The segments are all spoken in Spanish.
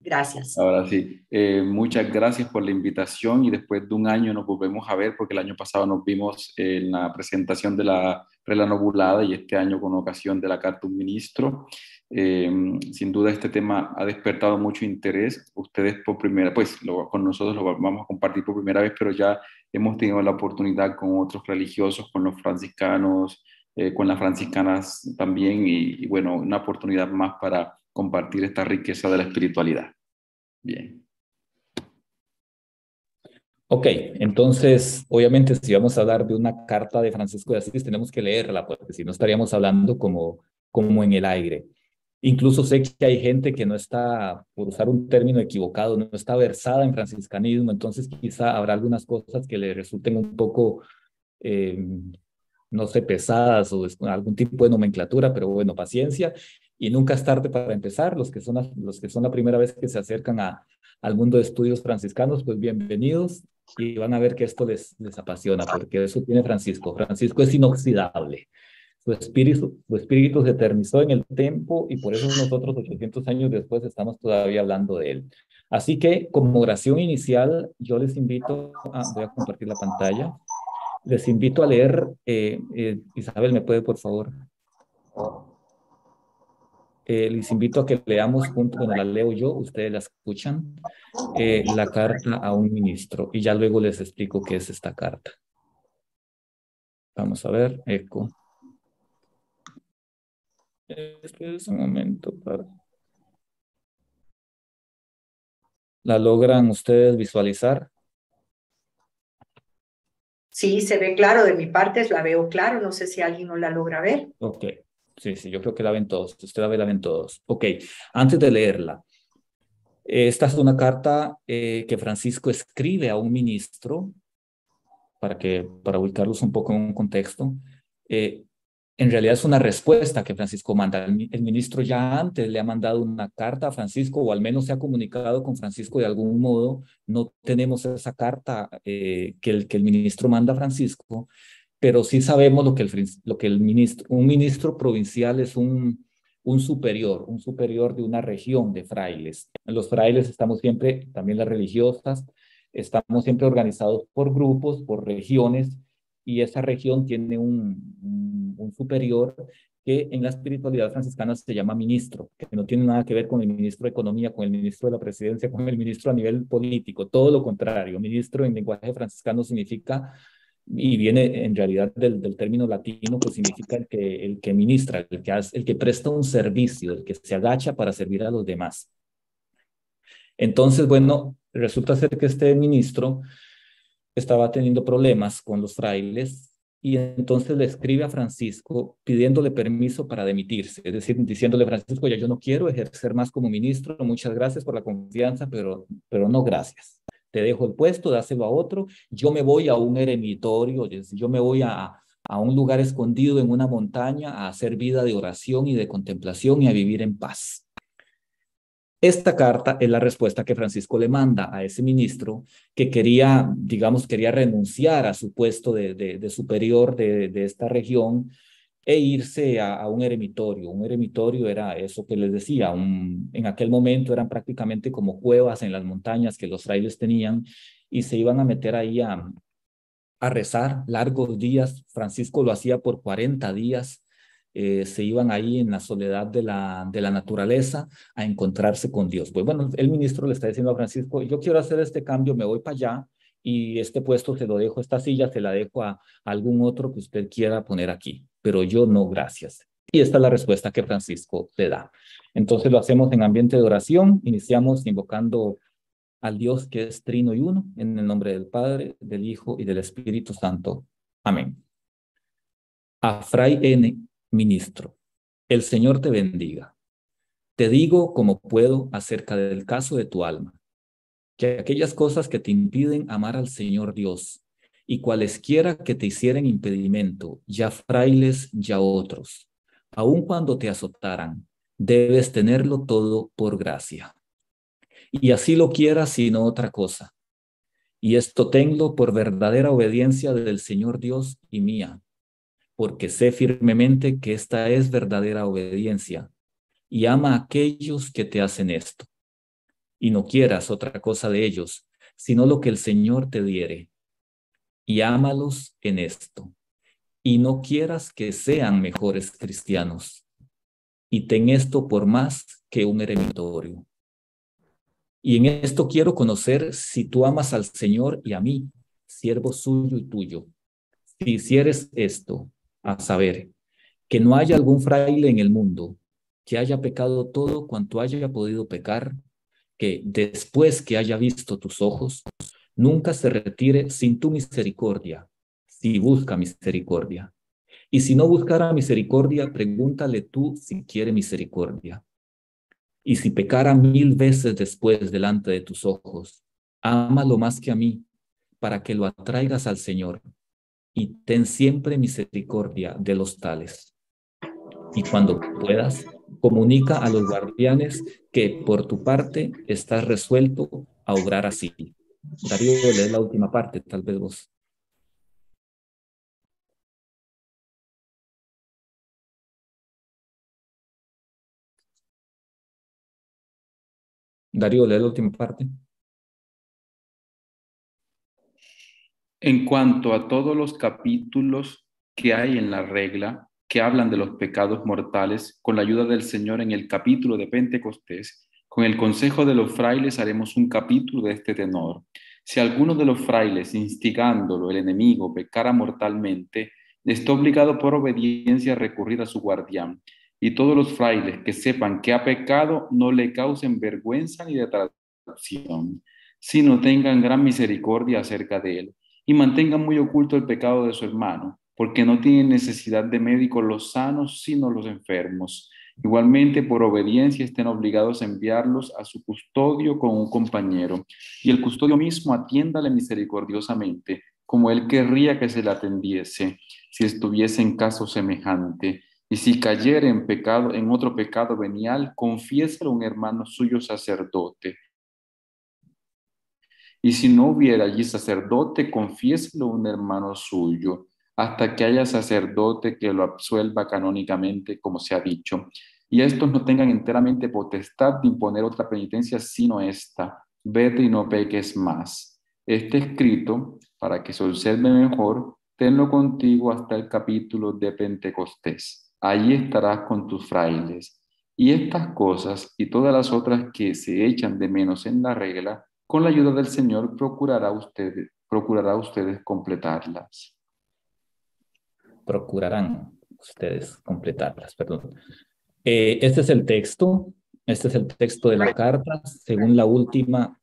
Gracias. Ahora sí, muchas gracias por la invitación y después de un año nos volvemos a ver porque el año pasado nos vimos en la presentación de la regla nobulada y este año con ocasión de la Carta un Ministro. Eh, Sin duda este tema ha despertado mucho interés. Ustedes por primera, pues con nosotros lo vamos a compartir por primera vez, pero ya hemos tenido la oportunidad con otros religiosos, con los franciscanos, con las franciscanas también y bueno, una oportunidad más para compartir esta riqueza de la espiritualidad. Bien. Ok, entonces, obviamente, si vamos a hablar de una carta de Francisco de Asís, tenemos que leerla, porque si no estaríamos hablando como en el aire. Incluso sé que hay gente que no está, por usar un término equivocado, no está versada en franciscanismo, entonces quizá habrá algunas cosas que le resulten un poco, eh, no sé, pesadas o algún tipo de nomenclatura, pero bueno, paciencia. Y nunca es tarde para empezar. Los que son la primera vez que se acercan al mundo de estudios franciscanos, pues bienvenidos y van a ver que esto les apasiona, porque eso tiene Francisco. Francisco es inoxidable. Su espíritu se eternizó en el tiempo y por eso nosotros 800 años después estamos todavía hablando de él. Así que como oración inicial, yo les invito voy a compartir la pantalla, les invito a leer, Isabel, ¿me puede por favor? Les invito a que leamos juntos, bueno, la leo yo, ustedes la escuchan, la carta a un ministro y ya luego les explico qué es esta carta. Vamos a ver, eco. Esperen un momento para... ¿La logran ustedes visualizar? Sí, se ve claro, de mi parte la veo claro, no sé si alguien no la logra ver. Ok, sí, yo creo que la ven todos, usted la ven todos. Ok, antes de leerla, esta es una carta que Francisco escribe a un ministro para ubicarlos un poco en un contexto. Eh, en realidad es una respuesta que Francisco manda. El ministro ya antes le ha mandado una carta a Francisco, o al menos se ha comunicado con Francisco de algún modo. No tenemos esa carta que el ministro manda a Francisco, pero sí sabemos lo que un ministro provincial es un superior de una región de frailes. Los frailes estamos siempre, también las religiosas, estamos siempre organizados por grupos, por regiones, y esa región tiene un superior que en la espiritualidad franciscana se llama ministro, que no tiene nada que ver con el ministro de Economía, con el ministro de la Presidencia, con el ministro a nivel político, todo lo contrario. Ministro en lenguaje franciscano significa, y viene en realidad del término latino que significa el que ministra, el que presta un servicio, el que se agacha para servir a los demás. Entonces, bueno, resulta ser que este ministro estaba teniendo problemas con los frailes y entonces le escribe a Francisco pidiéndole permiso para demitirse, es decir, diciéndole, Francisco, ya yo no quiero ejercer más como ministro, muchas gracias por la confianza, pero no gracias. Te dejo el puesto, dáselo a otro, yo me voy a un eremitorio, yo me voy a un lugar escondido en una montaña a hacer vida de oración y de contemplación y a vivir en paz. Esta carta es la respuesta que Francisco le manda a ese ministro que quería, digamos, quería renunciar a su puesto de superior de esta región e irse a un eremitorio. Un eremitorio era eso que les decía, en aquel momento eran prácticamente como cuevas en las montañas que los frailes tenían y se iban a meter ahí a rezar largos días. Francisco lo hacía por 40 días. Se iban ahí en la soledad de la naturaleza a encontrarse con Dios. Pues bueno, el ministro le está diciendo a Francisco, yo quiero hacer este cambio, me voy para allá y este puesto se lo dejo, esta silla se la dejo a algún otro que usted quiera poner aquí, pero yo no, gracias. Y esta es la respuesta que Francisco le da. Entonces lo hacemos en ambiente de oración, iniciamos invocando al Dios que es trino y uno, en el nombre del Padre, del Hijo y del Espíritu Santo. Amén. A Fray N., ministro, el Señor te bendiga. Te digo como puedo acerca del caso de tu alma, que aquellas cosas que te impiden amar al Señor Dios y cualesquiera que te hicieren impedimento, ya frailes, ya otros, aun cuando te azotaran, debes tenerlo todo por gracia. Y así lo quieras, sino otra cosa. Y esto tenlo por verdadera obediencia del Señor Dios y mía, porque sé firmemente que esta es verdadera obediencia, y ama a aquellos que te hacen esto. y no quieras otra cosa de ellos, sino lo que el Señor te diere, y ámalos en esto, y no quieras que sean mejores cristianos, y ten esto por más que un eremitorio. Y en esto quiero conocer si tú amas al Señor y a mí, siervo suyo y tuyo. Si hicieres esto, a saber, que no haya algún fraile en el mundo que haya pecado todo cuanto haya podido pecar, que después que haya visto tus ojos, nunca se retire sin tu misericordia, si busca misericordia. Y si no buscara misericordia, pregúntale tú si quiere misericordia. Y si pecara 1000 veces después delante de tus ojos, ámalo más que a mí, para que lo atraigas al Señor, y ten siempre misericordia de los tales. Y cuando puedas, comunica a los guardianes que por tu parte estás resuelto a obrar así. Darío, lee la última parte, tal vez vos. Darío, lee la última parte. En cuanto a todos los capítulos que hay en la regla que hablan de los pecados mortales, con la ayuda del Señor en el capítulo de Pentecostés, con el consejo de los frailes haremos un capítulo de este tenor. Si alguno de los frailes, instigándolo el enemigo, pecara mortalmente, está obligado por obediencia a recurrir a su guardián. Y todos los frailes que sepan que ha pecado no le causen vergüenza ni detracción, sino tengan gran misericordia acerca de él y mantengan muy oculto el pecado de su hermano, porque no tienen necesidad de médicos los sanos, sino los enfermos. Igualmente, por obediencia, estén obligados a enviarlos a su custodio con un compañero, y el custodio mismo atiéndale misericordiosamente, como él querría que se le atendiese, si estuviese en caso semejante. Y si cayere en pecado, en otro pecado venial, confiésalo a un hermano suyo sacerdote. Y si no hubiera allí sacerdote, confiéselo a un hermano suyo, hasta que haya sacerdote que lo absuelva canónicamente, como se ha dicho. Y estos no tengan enteramente potestad de imponer otra penitencia, sino esta: vete y no peques más. Este escrito, para que se observe mejor, tenlo contigo hasta el capítulo de Pentecostés. Allí estarás con tus frailes. Y estas cosas y todas las otras que se echan de menos en la regla, con la ayuda del Señor procurará ustedes completarlas. Procurarán ustedes completarlas, perdón. Este es el texto. Este es el texto de la carta, según la última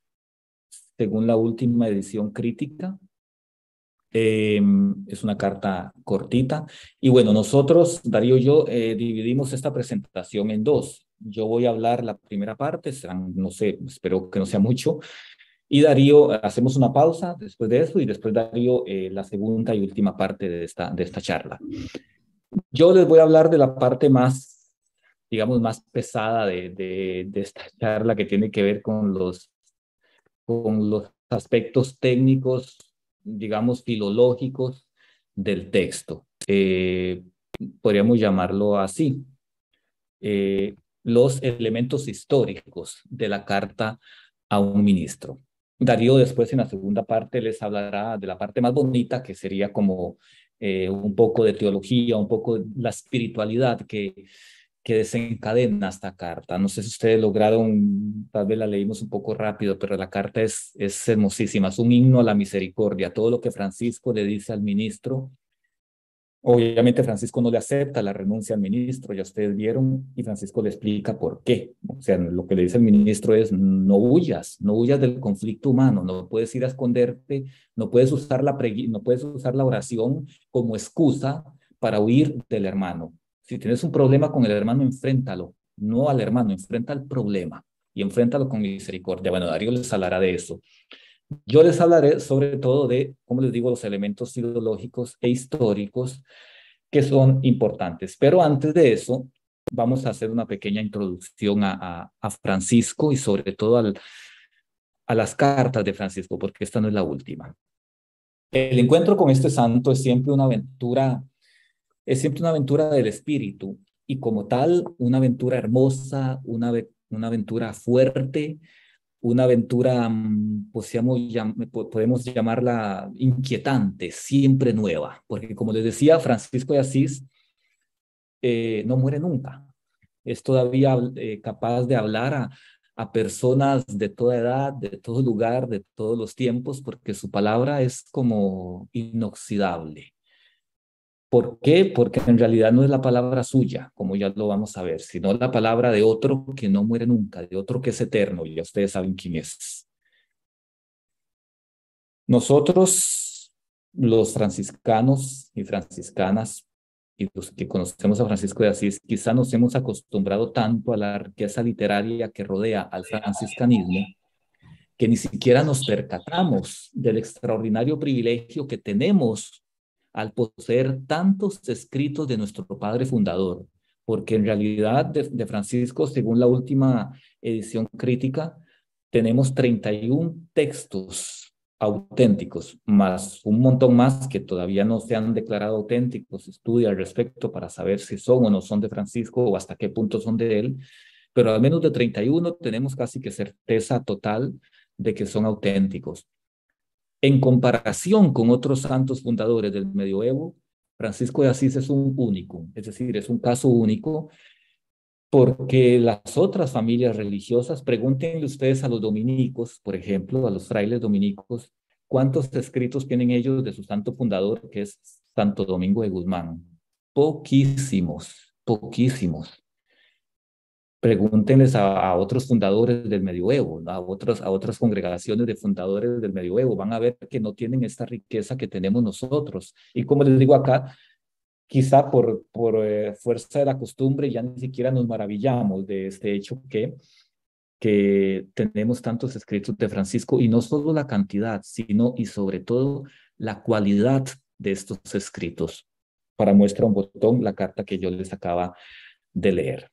edición crítica. Es una carta cortita. Y bueno, nosotros, Darío y yo, dividimos esta presentación en dos. Yo voy a hablar la primera parte, serán, no sé, espero que no sea mucho. Y Darío, hacemos una pausa después de eso y después Darío, la segunda y última parte de esta charla. Yo les voy a hablar de la parte más, digamos, más pesada de esta charla, que tiene que ver con los aspectos técnicos, digamos, filológicos del texto. Podríamos llamarlo así. Los elementos históricos de la carta a un ministro. Darío después en la segunda parte les hablará de la parte más bonita, que sería como un poco de teología, un poco de la espiritualidad que desencadena esta carta. No sé si ustedes lograron, tal vez la leímos un poco rápido, pero la carta es hermosísima, es un himno a la misericordia. Todo lo que Francisco le dice al ministro, obviamente Francisco no le acepta la renuncia al ministro, ya ustedes vieron, y Francisco le explica por qué. O sea, lo que le dice el ministro es: no huyas del conflicto humano, no puedes ir a esconderte, no puedes usar la oración como excusa para huir del hermano. Si tienes un problema con el hermano, enfréntalo, no al hermano, enfrenta el problema y enfréntalo con misericordia. Bueno, Darío les hablará de eso. Yo les hablaré sobre todo de, como les digo, los elementos filológicos e históricos que son importantes. Pero antes de eso, vamos a hacer una pequeña introducción a Francisco y sobre todo a las cartas de Francisco, porque esta no es la última. El encuentro con este santo es siempre una aventura del espíritu, y como tal, una aventura hermosa, una aventura fuerte, una aventura, podemos llamarla inquietante, siempre nueva, porque como les decía, Francisco de Asís no muere nunca. Es todavía capaz de hablar a personas de toda edad, de todo lugar, de todos los tiempos, porque su palabra es como inoxidable. ¿Por qué? Porque en realidad no es la palabra suya, como ya lo vamos a ver, sino la palabra de otro que no muere nunca, de otro que es eterno, y ya ustedes saben quién es. Nosotros, los franciscanos y franciscanas, y los que conocemos a Francisco de Asís, quizá nos hemos acostumbrado tanto a la riqueza literaria que rodea al franciscanismo, que ni siquiera nos percatamos del extraordinario privilegio que tenemos al poseer tantos escritos de nuestro padre fundador, porque en realidad de Francisco, según la última edición crítica, tenemos 31 textos auténticos, más un montón más que todavía no se han declarado auténticos. Estudia al respecto para saber si son o no son de Francisco o hasta qué punto son de él, pero al menos de 31 tenemos casi que certeza total de que son auténticos. En comparación con otros santos fundadores del medioevo, Francisco de Asís es un único, es decir, es un caso único, porque las otras familias religiosas, pregúntenle ustedes a los dominicos, por ejemplo, a los frailes dominicos, ¿cuántos escritos tienen ellos de su santo fundador, que es Santo Domingo de Guzmán? Poquísimos, poquísimos. Pregúntenles a otros fundadores del medioevo, ¿no? a otras congregaciones de fundadores del medioevo, van a ver que no tienen esta riqueza que tenemos nosotros. Y como les digo acá, quizá por fuerza de la costumbre ya ni siquiera nos maravillamos de este hecho que tenemos tantos escritos de Francisco, y no solo la cantidad, sino y sobre todo la cualidad de estos escritos. Para muestra un botón la carta que yo les acaba de leer.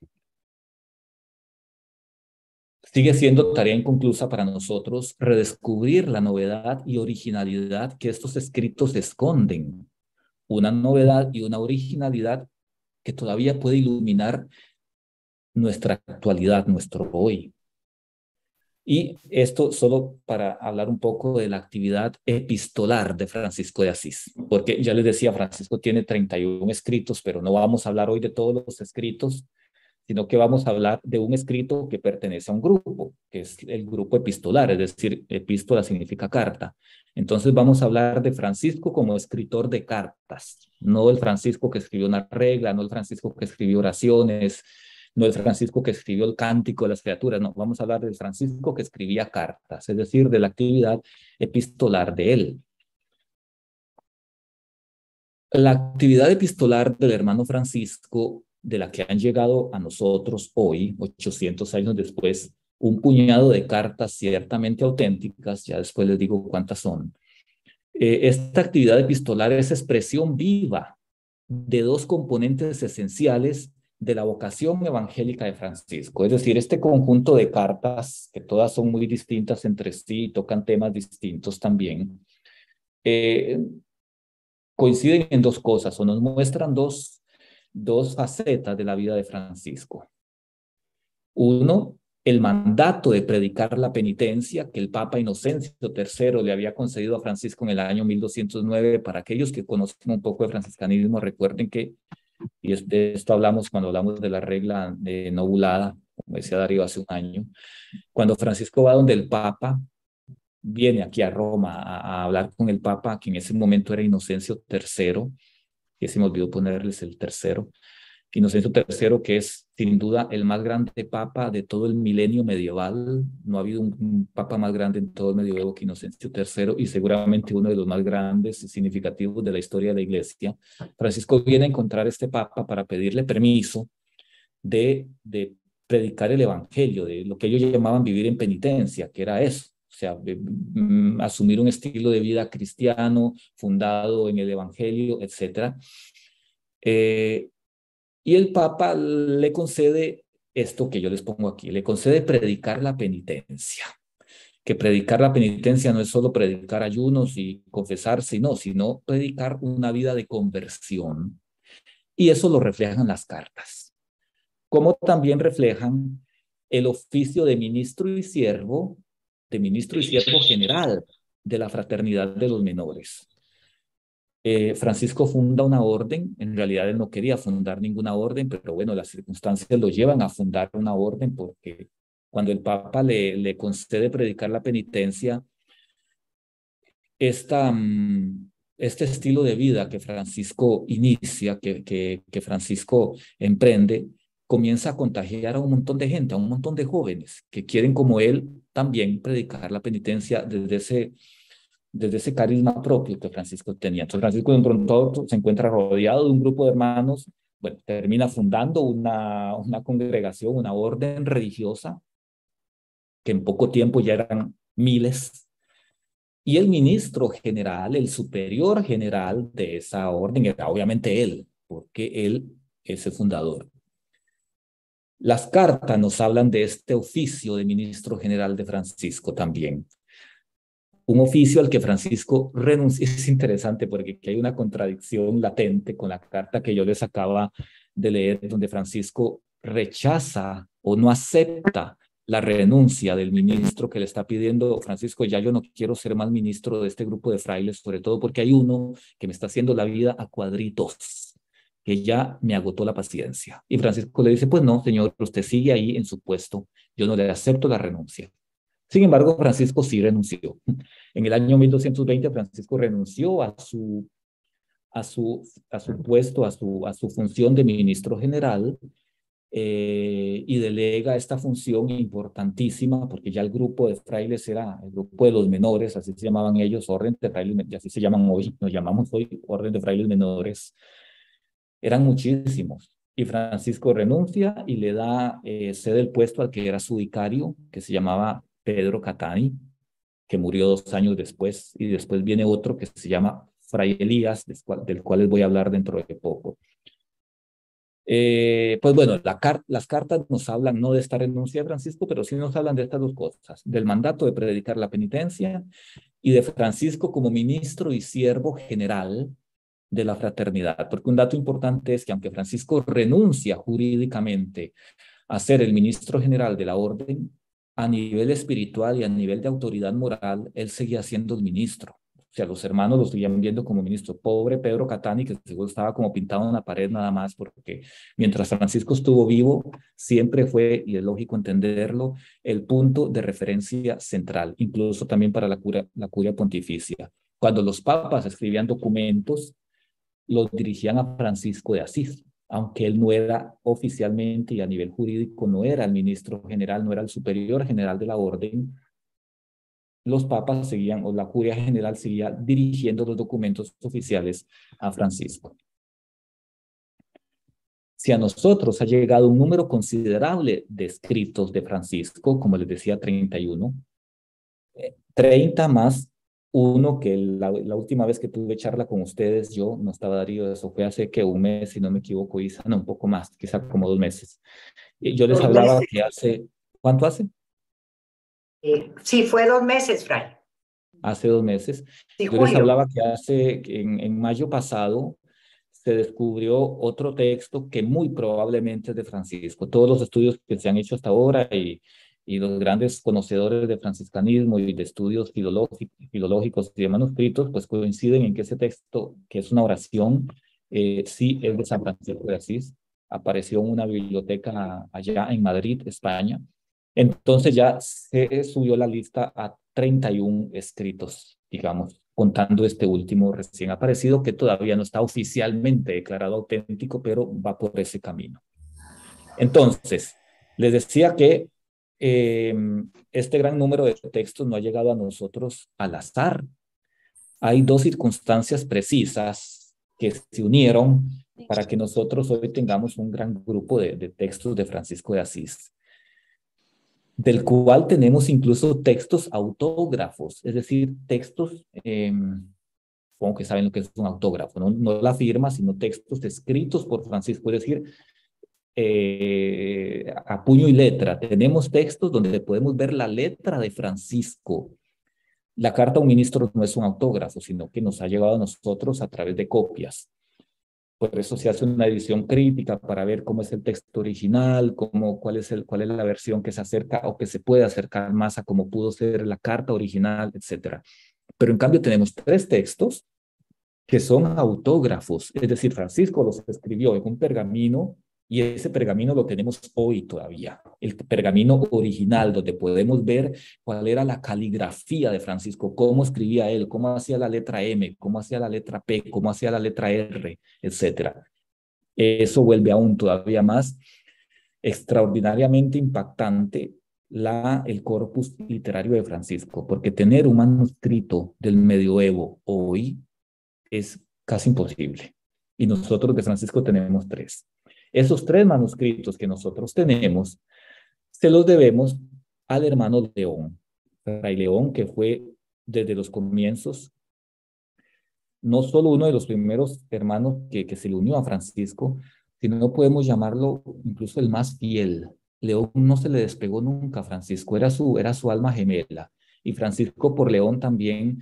Sigue siendo tarea inconclusa para nosotros redescubrir la novedad y originalidad que estos escritos esconden. Una novedad y una originalidad que todavía puede iluminar nuestra actualidad, nuestro hoy. Y esto solo para hablar un poco de la actividad epistolar de Francisco de Asís, porque ya les decía, Francisco tiene 31 escritos, pero no vamos a hablar hoy de todos los escritos, sino que vamos a hablar de un escrito que pertenece a un grupo, que es el grupo epistolar, es decir, epístola significa carta. Entonces vamos a hablar de Francisco como escritor de cartas, no el Francisco que escribió una regla, no el Francisco que escribió oraciones, no el Francisco que escribió el cántico de las criaturas, no, vamos a hablar del Francisco que escribía cartas, es decir, de la actividad epistolar de él. La actividad epistolar del hermano Francisco, de la que han llegado a nosotros hoy, 800 años después, un puñado de cartas ciertamente auténticas, ya después les digo cuántas son. Esta actividad epistolar es expresión viva de dos componentes esenciales de la vocación evangélica de Francisco. Es decir, este conjunto de cartas, que todas son muy distintas entre sí y tocan temas distintos también, coinciden en dos cosas, o nos muestran dos facetas de la vida de Francisco. Uno, el mandato de predicar la penitencia que el Papa Inocencio III le había concedido a Francisco en el año 1209. Para aquellos que conocen un poco de franciscanismo, recuerden que, y de esto hablamos cuando hablamos de la regla novulada, como decía Darío hace un año, cuando Francisco va donde el Papa, viene aquí a Roma a hablar con el Papa, que en ese momento era Inocencio III, que se me olvidó ponerles el tercero, Inocencio III, que es sin duda el más grande papa de todo el milenio medieval. No ha habido un papa más grande en todo el medioevo que Inocencio III, y seguramente uno de los más grandes y significativos de la historia de la Iglesia. Francisco viene a encontrar a este papa para pedirle permiso de predicar el evangelio, de lo que ellos llamaban vivir en penitencia, que era eso. O sea, asumir un estilo de vida cristiano fundado en el evangelio, etc. Y el Papa le concede esto que yo les pongo aquí, le concede predicar la penitencia. Que predicar la penitencia no es solo predicar ayunos y confesarse, no, sino predicar una vida de conversión. Y eso lo reflejan las cartas, como también reflejan el oficio de ministro y siervo de ministro y siervo general de la Fraternidad de los Menores. Francisco funda una orden, en realidad él no quería fundar ninguna orden, pero bueno, las circunstancias lo llevan a fundar una orden porque cuando el Papa le concede predicar la penitencia, este estilo de vida que Francisco inicia, que Francisco emprende, comienza a contagiar a un montón de gente, a un montón de jóvenes que quieren como él también predicar la penitencia desde ese carisma propio que Francisco tenía. Entonces Francisco de pronto se encuentra rodeado de un grupo de hermanos, bueno, termina fundando una congregación, una orden religiosa, que en poco tiempo ya eran miles. Y el ministro general, el superior general de esa orden era obviamente él, porque él es el fundador. Las cartas nos hablan de este oficio de ministro general de Francisco también. Un oficio al que Francisco renunció. Es interesante porque aquí hay una contradicción latente con la carta que yo les acaba de leer, donde Francisco rechaza o no acepta la renuncia del ministro que le está pidiendo: Francisco, ya yo no quiero ser más ministro de este grupo de frailes, sobre todo porque hay uno que me está haciendo la vida a cuadritos, que ya me agotó la paciencia. Y Francisco le dice: pues no, señor, usted sigue ahí en su puesto, yo no le acepto la renuncia. Sin embargo, Francisco sí renunció. En el año 1220, Francisco renunció a su puesto, a su función de ministro general, y delega esta función importantísima, porque ya el grupo de frailes era el grupo de los menores, así se llamaban ellos, orden de frailes, y así se llaman hoy, nos llamamos hoy orden de frailes menores. Eran muchísimos. Y Francisco renuncia y le da, cede el puesto al que era su vicario, que se llamaba Pedro Catani, que murió 2 años después, y después viene otro que se llama Fray Elías, del cual les voy a hablar dentro de poco. Pues bueno, las cartas nos hablan no de esta renuncia de Francisco, pero sí nos hablan de estas dos cosas: del mandato de predicar la penitencia y de Francisco como ministro y siervo general de la fraternidad. Porque un dato importante es que aunque Francisco renuncia jurídicamente a ser el ministro general de la orden, a nivel espiritual y a nivel de autoridad moral, él seguía siendo el ministro. O sea, los hermanos lo seguían viendo como ministro. Pobre Pedro Catani, que seguro estaba como pintado en la pared nada más, porque mientras Francisco estuvo vivo, siempre fue, y es lógico entenderlo, el punto de referencia central, incluso también para la curia pontificia. Cuando los papas escribían documentos, los dirigían a Francisco de Asís, aunque él no era oficialmente y a nivel jurídico no era el ministro general, no era el superior general de la orden. Los papas seguían, o la curia general seguía dirigiendo los documentos oficiales a Francisco. Si a nosotros ha llegado un número considerable de escritos de Francisco, como les decía, 31, 30 más uno que la última vez que tuve charla con ustedes, yo no estaba Darío, eso fue hace que 1 mes, si no me equivoco, Isa, no, un poco más, quizá como 2 meses. Yo les hablaba que hace, ¿cuánto hace? Sí, fue 2 meses, Fray. Hace 2 meses. Sí, yo les hablaba que en mayo pasado se descubrió otro texto que muy probablemente es de Francisco. Todos los estudios que se han hecho hasta ahora y los grandes conocedores de franciscanismo y de estudios filológicos y de manuscritos, pues coinciden en que ese texto, que es una oración, sí es de San Francisco de Asís. Apareció en una biblioteca allá en Madrid, España. Entonces ya se subió la lista a 31 escritos, digamos, contando este último recién aparecido, que todavía no está oficialmente declarado auténtico, pero va por ese camino. Entonces, les decía que este gran número de textos no ha llegado a nosotros al azar. Hay 2 circunstancias precisas que se unieron para que nosotros hoy tengamos un gran grupo de textos de Francisco de Asís, del cual tenemos incluso textos autógrafos, es decir, textos, supongo que saben lo que es un autógrafo, no la firma, sino textos escritos por Francisco, es decir, a puño y letra. Tenemos textos donde podemos ver la letra de Francisco. La carta a un ministro no es un autógrafo, sino que nos ha llegado a nosotros a través de copias. Por eso se hace una edición crítica para ver cómo es el texto original, cuál es la versión que se acerca o que se puede acercar más a cómo pudo ser la carta original, etc. Pero en cambio tenemos 3 textos que son autógrafos, es decir, Francisco los escribió en un pergamino y ese pergamino lo tenemos hoy todavía, el pergamino original donde podemos ver cuál era la caligrafía de Francisco, cómo escribía él, cómo hacía la letra M, cómo hacía la letra P, cómo hacía la letra R, etcétera. Eso vuelve aún todavía más extraordinariamente impactante el corpus literario de Francisco, porque tener un manuscrito del medioevo hoy es casi imposible. Y nosotros de Francisco tenemos 3. Esos 3 manuscritos que nosotros tenemos, se los debemos al hermano León, Fray León, que fue desde los comienzos, no solo uno de los primeros hermanos que se le unió a Francisco, sino podemos llamarlo incluso el más fiel. León no se le despegó nunca a Francisco, era su alma gemela. Y Francisco por León también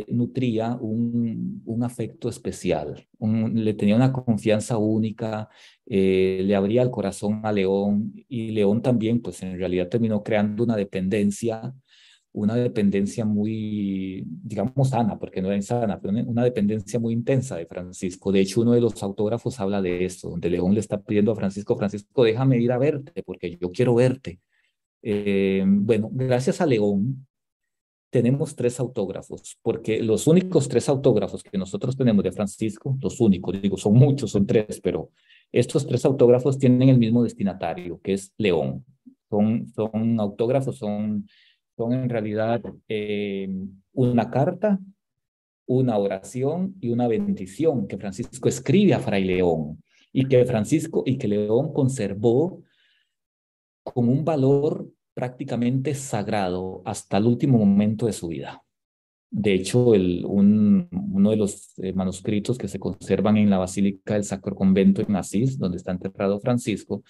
nutría un afecto especial, le tenía una confianza única, le abría el corazón a León y León también, pues en realidad terminó creando una dependencia muy, digamos, sana, porque no era insana, pero una dependencia muy intensa de Francisco. De hecho, uno de los autógrafos habla de esto, donde León le está pidiendo a Francisco, Francisco, déjame ir a verte, porque yo quiero verte. Bueno, gracias a León, tenemos 3 autógrafos, porque los únicos 3 autógrafos que nosotros tenemos de Francisco, los únicos, digo, son muchos, son 3, pero estos 3 autógrafos tienen el mismo destinatario, que es León. Son autógrafos, son en realidad una carta, una oración y una bendición que Francisco escribe a Fray León y que León conservó con un valor prácticamente sagrado hasta el último momento de su vida. De hecho, uno de los manuscritos que se conservan en la Basílica del Sacro Convento en Asís, donde está enterrado Francisco,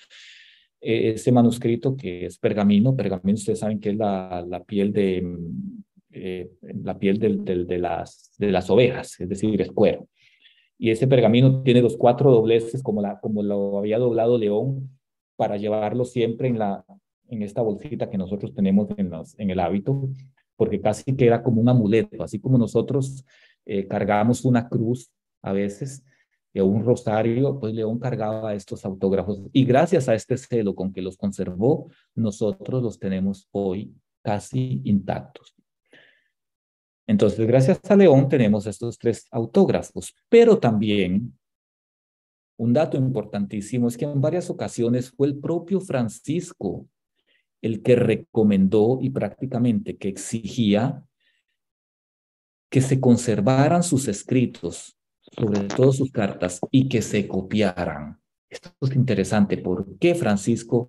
ese manuscrito que es pergamino, ustedes saben que es la piel de las ovejas, es decir, es cuero. Y ese pergamino tiene los 4 dobleces como lo había doblado León para llevarlo siempre en esta bolsita que nosotros tenemos en el hábito, porque casi que era como un amuleto, así como nosotros cargamos una cruz a veces, o un rosario, pues León cargaba estos autógrafos. Y gracias a este celo con que los conservó, nosotros los tenemos hoy casi intactos. Entonces, gracias a León tenemos estos 3 autógrafos, pero también un dato importantísimo es que en varias ocasiones fue el propio Francisco el que recomendó y prácticamente que exigía que se conservaran sus escritos, sobre todo sus cartas, y que se copiaran. Esto es interesante. ¿Por qué Francisco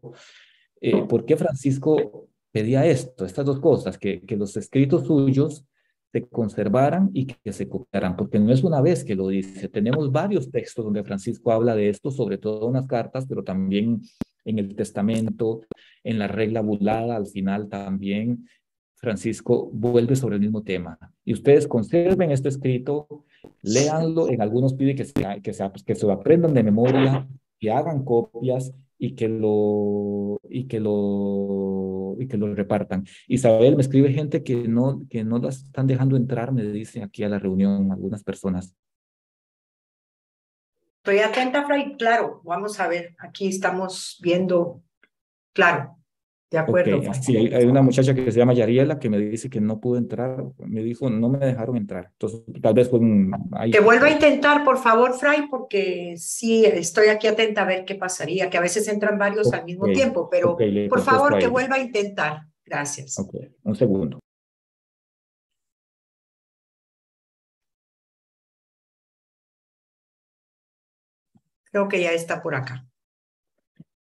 pedía esto? Estas 2 cosas, que los escritos suyos se conservaran y que se copiaran, porque no es una vez que lo dice. Tenemos varios textos donde Francisco habla de esto, sobre todo unas cartas, pero también en el testamento, en la regla bulada, al final también Francisco vuelve sobre el mismo tema. Y ustedes conserven este escrito, léanlo, en algunos pide que se lo aprendan de memoria, que hagan copias y que lo repartan. Isabel, me escribe gente que no las están dejando entrar, me dice aquí a la reunión algunas personas. Estoy atenta, Fray. Claro, vamos a ver. Aquí estamos viendo. Claro, de acuerdo. Okay. Sí, hay una muchacha que se llama Yariela que me dice que no pudo entrar. Me dijo, no me dejaron entrar. Entonces, tal vez fue ahí. Que vuelva a intentar, por favor, Fray, porque sí, estoy aquí atenta a ver qué pasaría, que a veces entran varios al mismo tiempo, pero por favor, que vuelva a intentar. Gracias. Ok, un segundo. Creo que ya está por acá.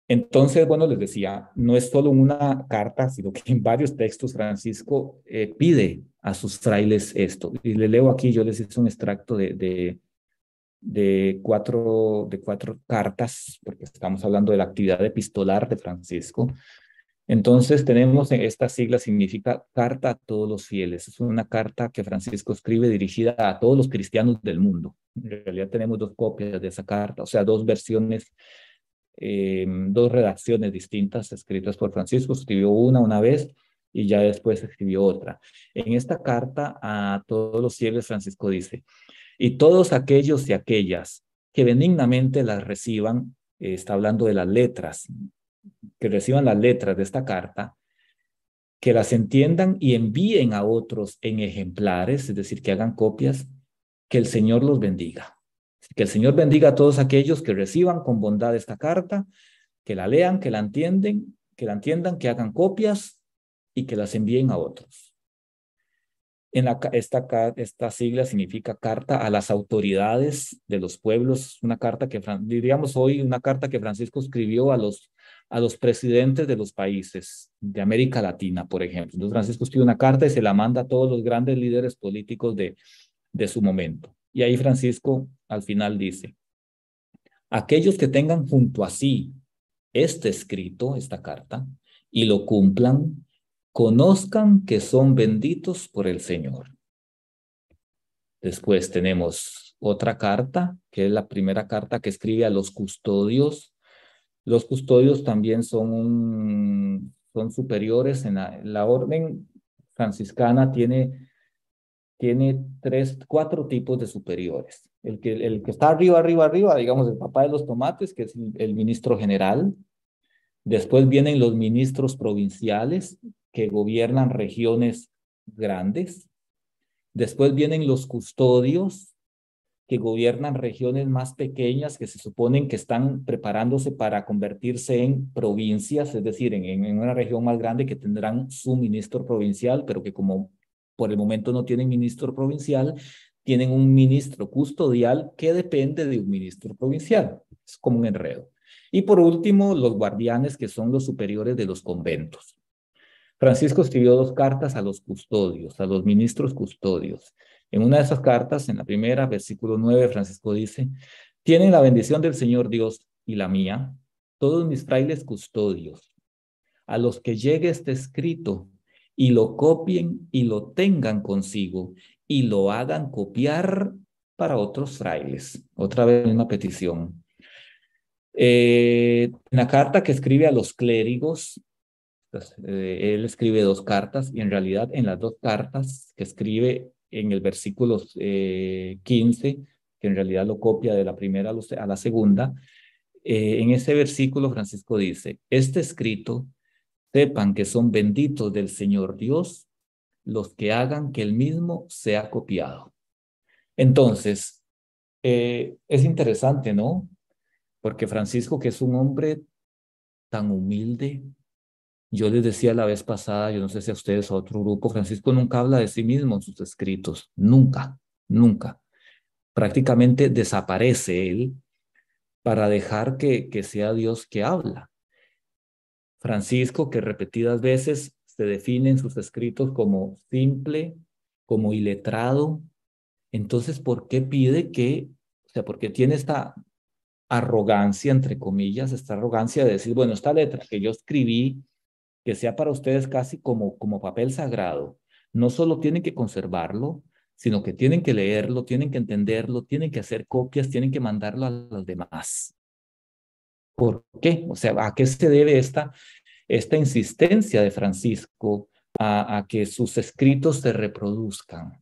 Entonces, bueno, les decía, no es solo una carta, sino que en varios textos Francisco pide a sus frailes esto. Y le leo aquí, yo les hice un extracto de 4 cartas, porque estamos hablando de la actividad epistolar de Francisco. Entonces tenemos esta sigla, significa carta a todos los fieles. Es una carta que Francisco escribe dirigida a todos los cristianos del mundo. En realidad tenemos dos copias de esa carta, o sea, dos versiones, dos redacciones distintas escritas por Francisco. Escribió una vez y ya después escribió otra. En esta carta a todos los fieles, Francisco dice: y todos aquellos y aquellas que benignamente las reciban, está hablando de las letras, que reciban las letras de esta carta, que las entiendan y envíen a otros en ejemplares, es decir, que hagan copias, que el Señor los bendiga. Que el Señor bendiga a todos aquellos que reciban con bondad esta carta, que la lean, que la entiendan, que hagan copias y que las envíen a otros. Esta sigla significa carta a las autoridades de los pueblos, una carta que, diríamos hoy, una carta que Francisco escribió a los presidentes de los países de América Latina, por ejemplo. Entonces Francisco escribe una carta y se la manda a todos los grandes líderes políticos de su momento. Y ahí Francisco al final dice: aquellos que tengan junto a sí este escrito, esta carta, y lo cumplan, conozcan que son benditos por el Señor. Después tenemos otra carta, que es la primera carta que escribe a los custodios. Los custodios también son superiores en la orden franciscana. Tiene cuatro tipos de superiores. El que está arriba, digamos, el papá de los tomates, que es el ministro general. Después vienen los ministros provinciales, que gobiernan regiones grandes. Después vienen los custodios, que gobiernan regiones más pequeñas, que se suponen que están preparándose para convertirse en provincias, es decir, en una región más grande, que tendrán su ministro provincial, pero que como por el momento no tienen ministro provincial, tienen un ministro custodial que depende de un ministro provincial. Es como un enredo. Y por último, los guardianes, que son los superiores de los conventos. Francisco escribió dos cartas a los custodios, a los ministros custodios. En una de esas cartas, en la primera, versículo 9, Francisco dice: tienen la bendición del Señor Dios y la mía, todos mis frailes custodios, a los que llegue este escrito y lo copien y lo tengan consigo y lo hagan copiar para otros frailes. Otra vez, misma petición. En la carta que escribe a los clérigos, pues, él escribe dos cartas, y en realidad en las dos cartas que escribe en el versículo 15, que en realidad lo copia de la primera a la segunda, en ese versículo Francisco dice: este escrito, sepan que son benditos del Señor Dios los que hagan que el mismo sea copiado. Entonces, es interesante, ¿no? Porque Francisco, que es un hombre tan humilde, yo les decía la vez pasada, yo no sé si a ustedes o a otro grupo, Francisco nunca habla de sí mismo en sus escritos, nunca, nunca. Prácticamente desaparece él para dejar que sea Dios que habla. Francisco, que repetidas veces se define en sus escritos como simple, como iletrado, entonces, ¿por qué pide por qué tiene esta arrogancia, entre comillas, esta arrogancia de decir: bueno, esta letra que yo escribí, que sea para ustedes casi como papel sagrado, no solo tienen que conservarlo, sino que tienen que leerlo, tienen que entenderlo, tienen que hacer copias, tienen que mandarlo a los demás? ¿Por qué? O sea, ¿a qué se debe esta insistencia de Francisco a que sus escritos se reproduzcan?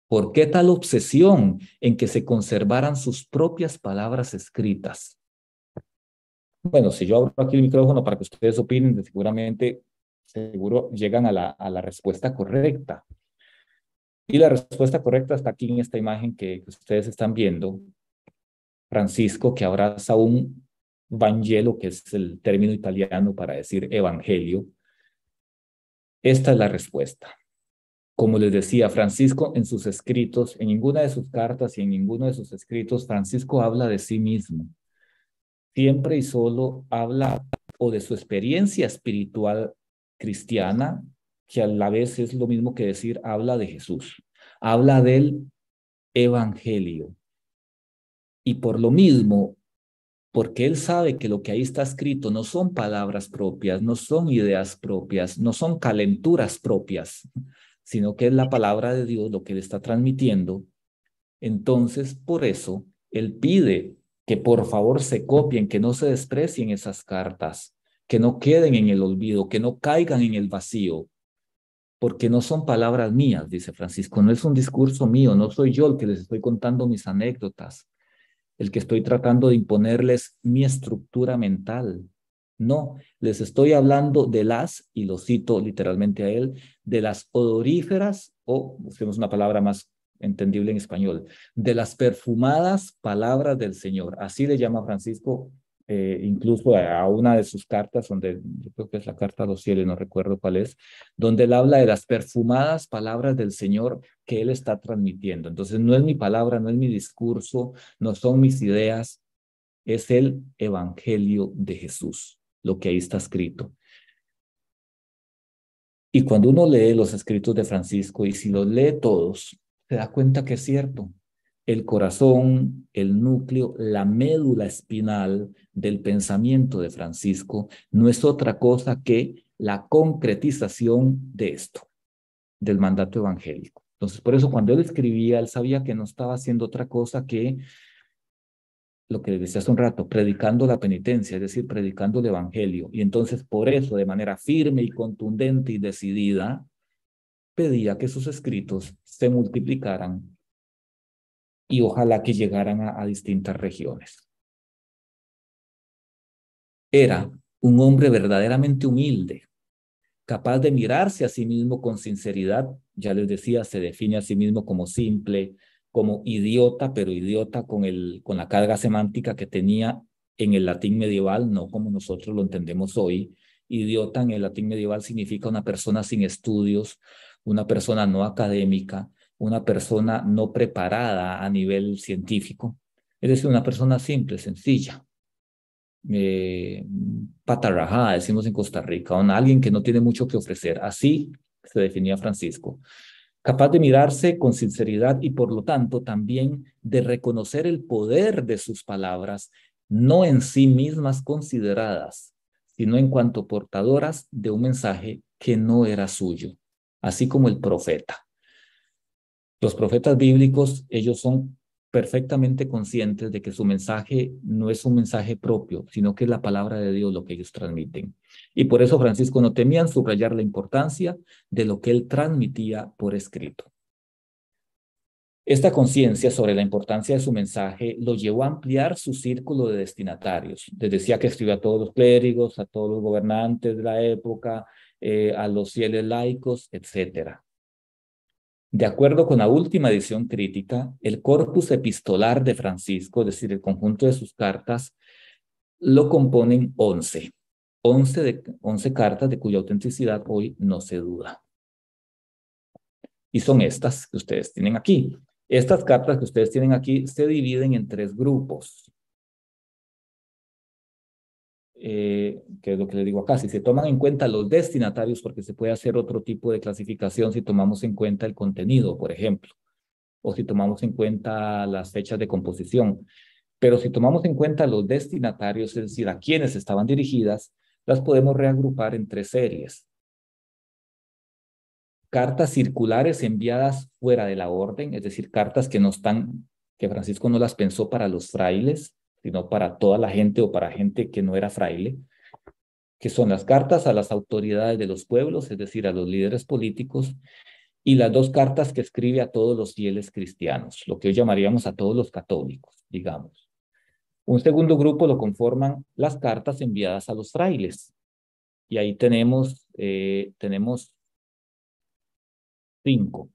¿Por qué tal obsesión en que se conservaran sus propias palabras escritas? Bueno, si yo abro aquí el micrófono para que ustedes opinen, seguro llegan a la respuesta correcta. Y la respuesta correcta está aquí en esta imagen que ustedes están viendo. Francisco, que abraza un vangelo, que es el término italiano para decir evangelio. Esta es la respuesta. Como les decía, Francisco en sus escritos, en ninguna de sus cartas y en ninguno de sus escritos, Francisco habla de sí mismo. Siempre y solo habla o de su experiencia espiritual cristiana, que a la vez es lo mismo que decir habla de Jesús. Habla del evangelio. Y por lo mismo, porque él sabe que lo que ahí está escrito no son palabras propias, no son ideas propias, no son calenturas propias, sino que es la palabra de Dios lo que él está transmitiendo. Entonces, por eso, él pide que por favor se copien, que no se desprecien esas cartas, que no queden en el olvido, que no caigan en el vacío, porque no son palabras mías, dice Francisco, no es un discurso mío, no soy yo el que les estoy contando mis anécdotas, el que estoy tratando de imponerles mi estructura mental. No, les estoy hablando de las, y lo cito literalmente a él, de las odoríferas, o busquemos una palabra más entendible en español, de las perfumadas palabras del Señor. Así le llama Francisco, incluso a una de sus cartas, donde yo creo que es la carta a los cielos, no recuerdo cuál es, donde él habla de las perfumadas palabras del Señor que él está transmitiendo. Entonces no es mi palabra, no es mi discurso, no son mis ideas, es el Evangelio de Jesús, lo que ahí está escrito. Y cuando uno lee los escritos de Francisco, y si los lee todos, se da cuenta que es cierto. El corazón, el núcleo, la médula espinal del pensamiento de Francisco no es otra cosa que la concretización de esto, del mandato evangélico. Entonces, por eso cuando él escribía, él sabía que no estaba haciendo otra cosa que lo que les decía hace un rato, predicando la penitencia, es decir, predicando el evangelio. Y entonces, por eso, de manera firme y contundente y decidida, pedía que sus escritos se multiplicaran y ojalá que llegaran a distintas regiones. Era un hombre verdaderamente humilde, capaz de mirarse a sí mismo con sinceridad. Ya les decía, se define a sí mismo como simple, como idiota, pero idiota con la carga semántica que tenía en el latín medieval, no como nosotros lo entendemos hoy. Idiota en el latín medieval significa una persona sin estudios, una persona no académica, una persona no preparada a nivel científico. Es decir, una persona simple, sencilla. Patarrajada, decimos en Costa Rica, alguien que no tiene mucho que ofrecer. Así se definía Francisco. Capaz de mirarse con sinceridad y por lo tanto también de reconocer el poder de sus palabras, no en sí mismas consideradas, sino en cuanto portadoras de un mensaje que no era suyo, así como el profeta. Los profetas bíblicos, ellos son perfectamente conscientes de que su mensaje no es un mensaje propio, sino que es la palabra de Dios lo que ellos transmiten. Y por eso Francisco no temía en subrayar la importancia de lo que él transmitía por escrito. Esta conciencia sobre la importancia de su mensaje lo llevó a ampliar su círculo de destinatarios. Les decía que escribió a todos los clérigos, a todos los gobernantes de la época, a los fieles laicos, etcétera. De acuerdo con la última edición crítica, el corpus epistolar de Francisco, es decir, el conjunto de sus cartas, lo componen 11 cartas de cuya autenticidad hoy no se duda. Y son estas que ustedes tienen aquí. Estas cartas que ustedes tienen aquí se dividen en 3 grupos. Que es lo que les digo acá, si se toman en cuenta los destinatarios, porque se puede hacer otro tipo de clasificación si tomamos en cuenta el contenido, por ejemplo, o si tomamos en cuenta las fechas de composición. Pero si tomamos en cuenta los destinatarios, es decir, a quienes estaban dirigidas, las podemos reagrupar en 3 series. Cartas circulares enviadas fuera de la orden, es decir, cartas que que Francisco no las pensó para los frailes, sino para toda la gente o para gente que no era fraile, que son las cartas a las autoridades de los pueblos, es decir, a los líderes políticos, y las 2 cartas que escribe a todos los fieles cristianos, lo que hoy llamaríamos a todos los católicos, digamos. Un segundo grupo lo conforman las cartas enviadas a los frailes, y ahí tenemos 5.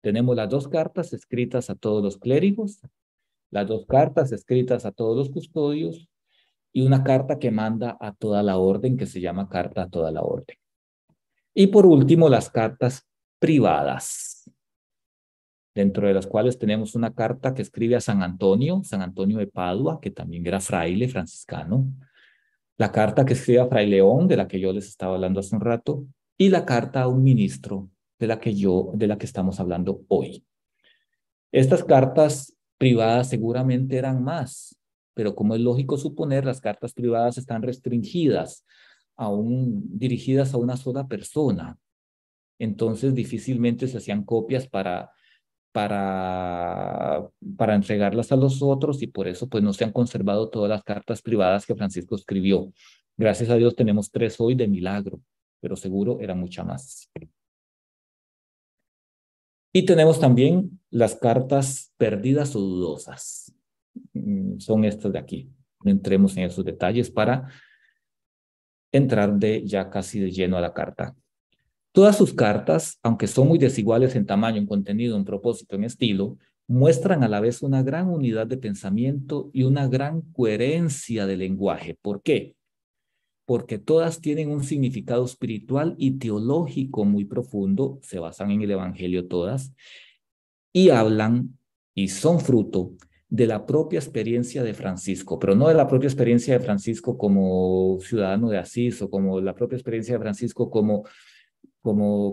Tenemos las 2 cartas escritas a todos los clérigos, las 2 cartas escritas a todos los custodios y una carta que manda a toda la orden, que se llama carta a toda la orden. Y por último, las cartas privadas, dentro de las cuales tenemos una carta que escribe a San Antonio de Padua, que también era fraile franciscano, la carta que escribe a Fray León, de la que yo les estaba hablando hace un rato, y la carta a un ministro de la que estamos hablando hoy. Estas cartas privadas seguramente eran más. pero como es lógico suponer, las cartas privadas están restringidas, dirigidas a una sola persona. Entonces difícilmente se hacían copias para entregarlas a los otros, y por eso pues no se han conservado todas las cartas privadas que Francisco escribió. Gracias a Dios tenemos 3 hoy de milagro, pero seguro era mucha más. Y tenemos también las cartas perdidas o dudosas. Son estas de aquí. No entremos en esos detalles para entrar ya casi de lleno a la carta. Todas sus cartas, aunque son muy desiguales en tamaño, en contenido, en propósito, en estilo, muestran a la vez una gran unidad de pensamiento y una gran coherencia de lenguaje. ¿Por qué? Porque todas tienen un significado espiritual y teológico muy profundo, se basan en el Evangelio todas, y hablan y son fruto de la propia experiencia de Francisco, pero no de la propia experiencia de Francisco como ciudadano de Asís o como la propia experiencia de Francisco como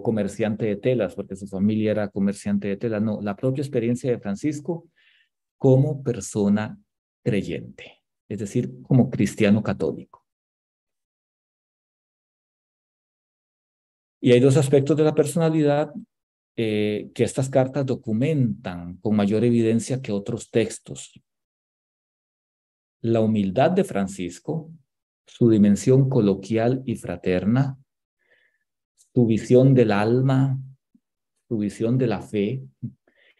comerciante de telas, porque su familia era comerciante de telas. No, la propia experiencia de Francisco como persona creyente, es decir, como cristiano católico. Y hay 2 aspectos de la personalidad que estas cartas documentan con mayor evidencia que otros textos. La humildad de Francisco, su dimensión coloquial y fraterna, su visión del alma, su visión de la fe,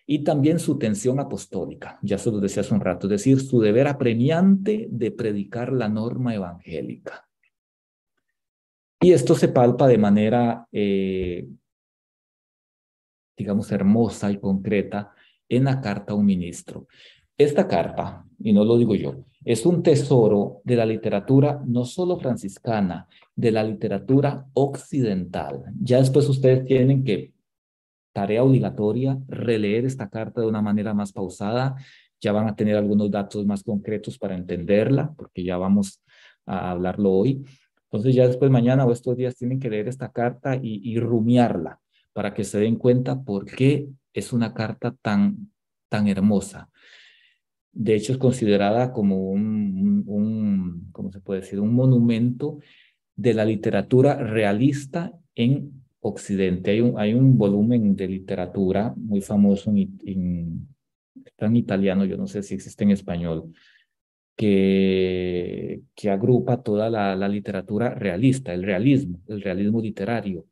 y también su tensión apostólica, ya se lo decía hace un rato, es decir, su deber apremiante de predicar la norma evangélica. Y esto se palpa de manera, digamos, hermosa y concreta en la carta a un ministro. Esta carta, y no lo digo yo, es un tesoro de la literatura no solo franciscana, de la literatura occidental. Ya después ustedes tienen que, tarea obligatoria, releer esta carta de una manera más pausada. Ya van a tener algunos datos más concretos para entenderla, porque ya vamos a hablarlo hoy. Entonces ya después mañana o estos días tienen que leer esta carta y rumiarla para que se den cuenta por qué es una carta tan hermosa. De hecho, es considerada como ¿cómo se puede decir? Un monumento de la literatura realista en Occidente. Hay un volumen de literatura muy famoso, está en italiano, yo no sé si existe en español, que agrupa toda la literatura realista, el realismo literario.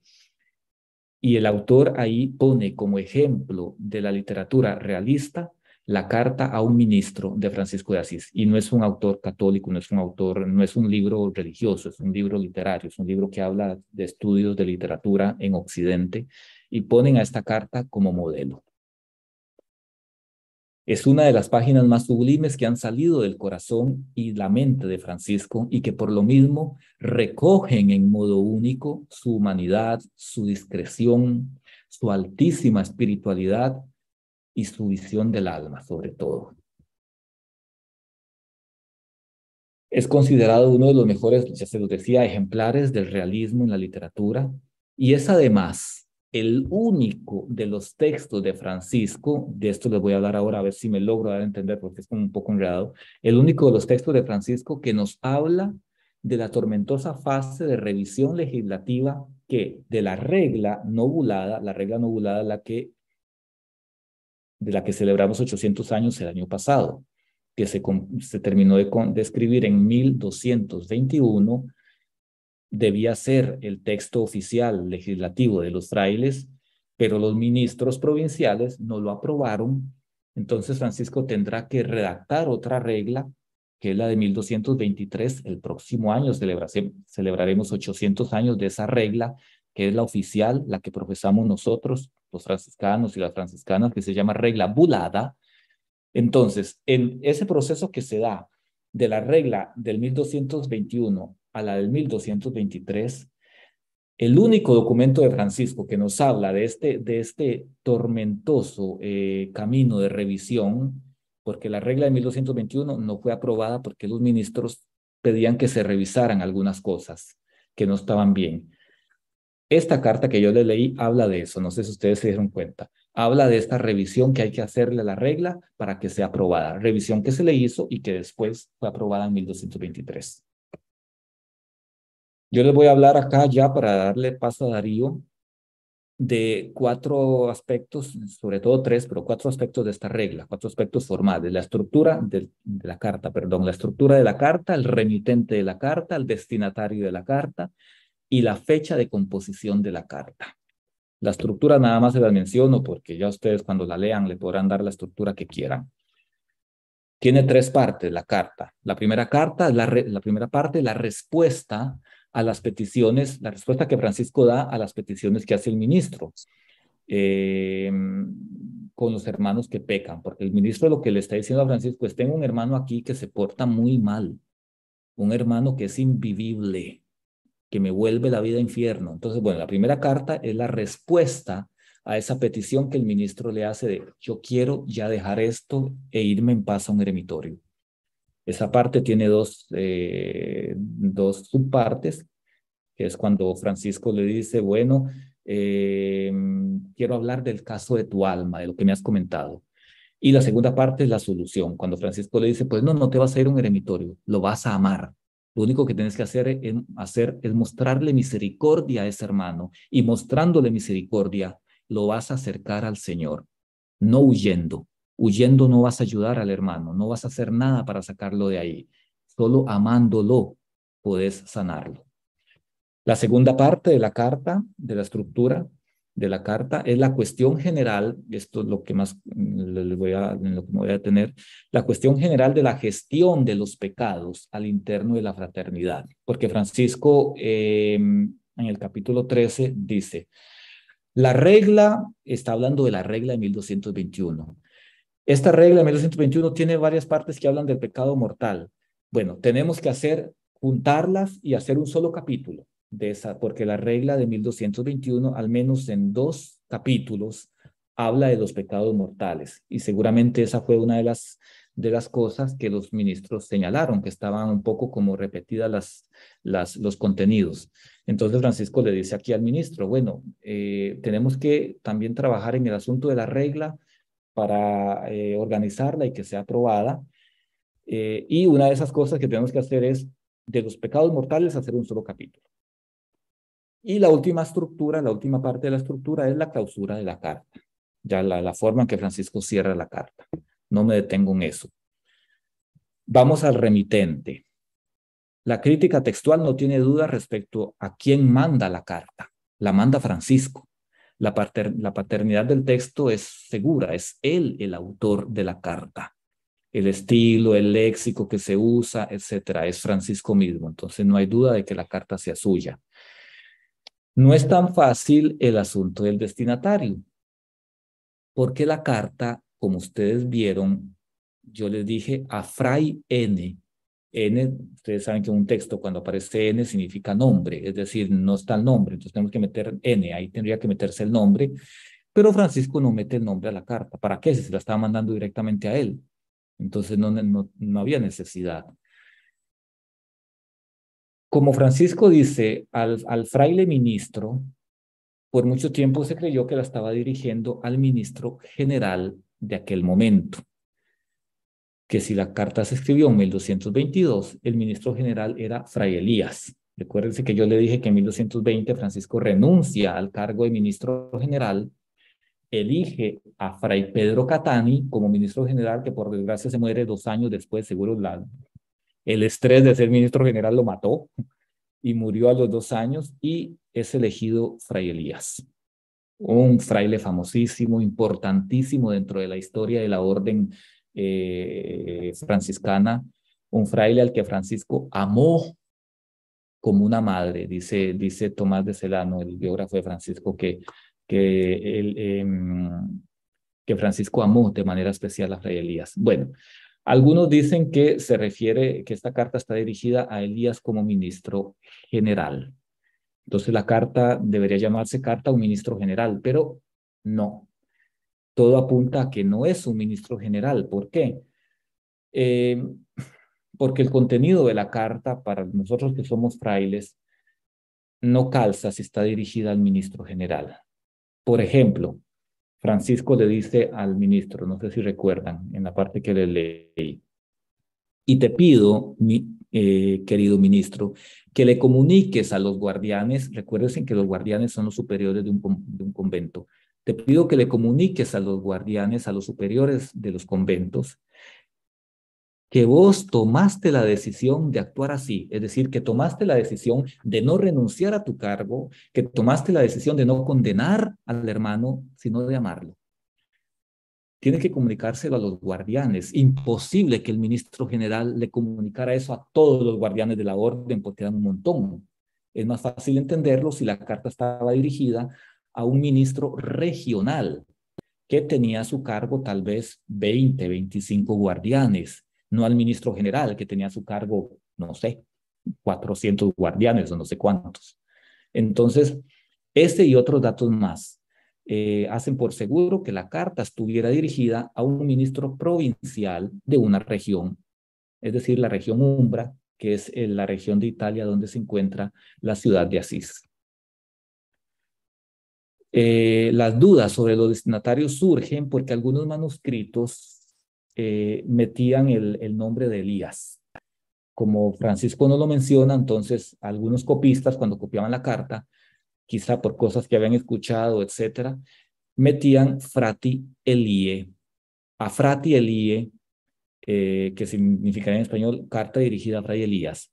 Y el autor ahí pone como ejemplo de la literatura realista la carta a un ministro de Francisco de Asís. Y no es un autor católico, no es un libro religioso, es un libro literario, es un libro que habla de estudios de literatura en Occidente, y ponen a esta carta como modelo. Es una de las páginas más sublimes que han salido del corazón y la mente de Francisco, y que por lo mismo recogen en modo único su humanidad, su discreción, su altísima espiritualidad y su visión del alma, sobre todo. Es considerado uno de los mejores, ya se los decía, ejemplares del realismo en la literatura, y es además el único de los textos de Francisco, de esto les voy a hablar ahora a ver si me logro dar a entender porque es como un poco enredado, el único de los textos de Francisco que nos habla de la tormentosa fase de revisión legislativa que de la regla novulada de la que celebramos 800 años el año pasado, que se terminó de escribir en 1221, debía ser el texto oficial legislativo de los frailes, pero los ministros provinciales no lo aprobaron. Entonces Francisco tendrá que redactar otra regla, que es la de 1223. El próximo año celebraremos 800 años de esa regla, que es la oficial, la que profesamos nosotros, los franciscanos y las franciscanas, que se llama regla bulada. Entonces, en ese proceso que se da de la regla del 1221 a la del 1223, el único documento de Francisco que nos habla de este tormentoso camino de revisión, porque la regla de 1221 no fue aprobada porque los ministros pedían que se revisaran algunas cosas que no estaban bien. Esta carta que yo le leí habla de eso, no sé si ustedes se dieron cuenta. Habla de esta revisión que hay que hacerle a la regla para que sea aprobada. Revisión que se le hizo y que después fue aprobada en 1223. Yo les voy a hablar acá ya para darle paso a Darío de 4 aspectos, sobre todo 3, pero 4 aspectos de esta regla, 4 aspectos formales, la estructura de la carta, perdón, la estructura de la carta, el remitente de la carta, el destinatario de la carta y la fecha de composición de la carta. La estructura nada más se las menciono porque ya ustedes cuando la lean le podrán dar la estructura que quieran. Tiene 3 partes la carta. La primera carta, la primera parte, la respuesta a las peticiones, la respuesta que Francisco da a las peticiones que hace el ministro con los hermanos que pecan, porque el ministro lo que le está diciendo a Francisco es, tengo un hermano aquí que se porta muy mal, un hermano que es invivible, que me vuelve la vida infierno. Entonces, bueno, la primera carta es la respuesta a esa petición que el ministro le hace de, yo quiero ya dejar esto e irme en paz a un eremitorio. Esa parte tiene dos subpartes, que es cuando Francisco le dice, bueno, quiero hablar del caso de tu alma, de lo que me has comentado. Y la segunda parte es la solución, cuando Francisco le dice, pues no te vas a ir a un eremitorio, lo vas a amar. Lo único que tienes que hacer es mostrarle misericordia a ese hermano y mostrándole misericordia, lo vas a acercar al Señor, no huyendo. Huyendo no vas a ayudar al hermano, no vas a hacer nada para sacarlo de ahí. Solo amándolo puedes sanarlo. La segunda parte de la carta, de la estructura de la carta, es la cuestión general, esto es lo que más en lo que me voy a detener, la cuestión general de la gestión de los pecados al interno de la fraternidad. Porque Francisco en el capítulo 13 dice, la regla, está hablando de la regla de 1221. Esta regla de 1221 tiene varias partes que hablan del pecado mortal. Bueno, tenemos que juntarlas y hacer un solo capítulo de esa, porque la regla de 1221, al menos en 2 capítulos, habla de los pecados mortales. Y seguramente esa fue una de las cosas que los ministros señalaron, que estaban un poco como repetidas los contenidos. Entonces Francisco le dice aquí al ministro, bueno, tenemos que también trabajar en el asunto de la regla para organizarla y que sea aprobada. Y una de esas cosas que tenemos que hacer es de los pecados mortales hacer un solo capítulo. Y la última estructura, la última parte de la estructura es la clausura de la carta. Ya la forma en que Francisco cierra la carta. No me detengo en eso. Vamos al remitente. La crítica textual no tiene duda respecto a quién manda la carta. La manda Francisco. La paternidad del texto es segura, es él el autor de la carta. El estilo, el léxico que se usa, etcétera, es Francisco mismo. Entonces no hay duda de que la carta sea suya. No es tan fácil el asunto del destinatario, porque la carta, como ustedes vieron, yo les dije a Fray N. N, ustedes saben que un texto cuando aparece N significa nombre, es decir, no está el nombre, entonces tenemos que meter N, ahí tendría que meterse el nombre, pero Francisco no mete el nombre a la carta. ¿Para qué? Si se la estaba mandando directamente a él. Entonces no había necesidad. Como Francisco dice al fraile ministro, por mucho tiempo se creyó que la estaba dirigiendo al ministro general de aquel momento. Que si la carta se escribió en 1222, el ministro general era Fray Elías. Recuérdense que yo le dije que en 1220 Francisco renuncia al cargo de ministro general, elige a Fray Pedro Catani como ministro general, que por desgracia se muere 2 años después, seguro el estrés de ser ministro general lo mató, y murió a los 2 años, y es elegido Fray Elías, un fraile famosísimo, importantísimo dentro de la historia de la orden franciscana, un fraile al que Francisco amó como una madre, dice Tomás de Celano, el biógrafo de Francisco, que Francisco amó de manera especial a Fray Elías. Bueno, algunos dicen que se refiere, que esta carta está dirigida a Elías como ministro general. Entonces la carta debería llamarse carta a un ministro general, pero no. Todo apunta a que no es un ministro general. ¿Por qué? Porque el contenido de la carta, para nosotros que somos frailes, no calza si está dirigida al ministro general. Por ejemplo, Francisco le dice al ministro, no sé si recuerdan, en la parte que le leí, y te pido, querido ministro, que le comuniques a los guardianes, recuerden que los guardianes son los superiores de un convento, te pido que le comuniques a los guardianes, a los superiores de los conventos, que vos tomaste la decisión de actuar así, es decir, que tomaste la decisión de no renunciar a tu cargo, que tomaste la decisión de no condenar al hermano, sino de amarlo. Tiene que comunicárselo a los guardianes. Imposible que el ministro general le comunicara eso a todos los guardianes de la orden, porque eran un montón. Es más fácil entenderlo si la carta estaba dirigida a un ministro regional que tenía a su cargo tal vez 20, 25 guardianes, no al ministro general que tenía a su cargo, no sé, 400 guardianes o no sé cuántos. Entonces, este y otros datos más hacen por seguro que la carta estuviera dirigida a un ministro provincial de una región, es decir, la región Umbra, que es la región de Italia donde se encuentra la ciudad de Asís. Las dudas sobre los destinatarios surgen porque algunos manuscritos metían el nombre de Elías. Como Francisco no lo menciona, entonces algunos copistas cuando copiaban la carta, quizá por cosas que habían escuchado, etcétera, metían Frati Elie. A Frati Elie, que significaría en español carta dirigida a Fray Elías.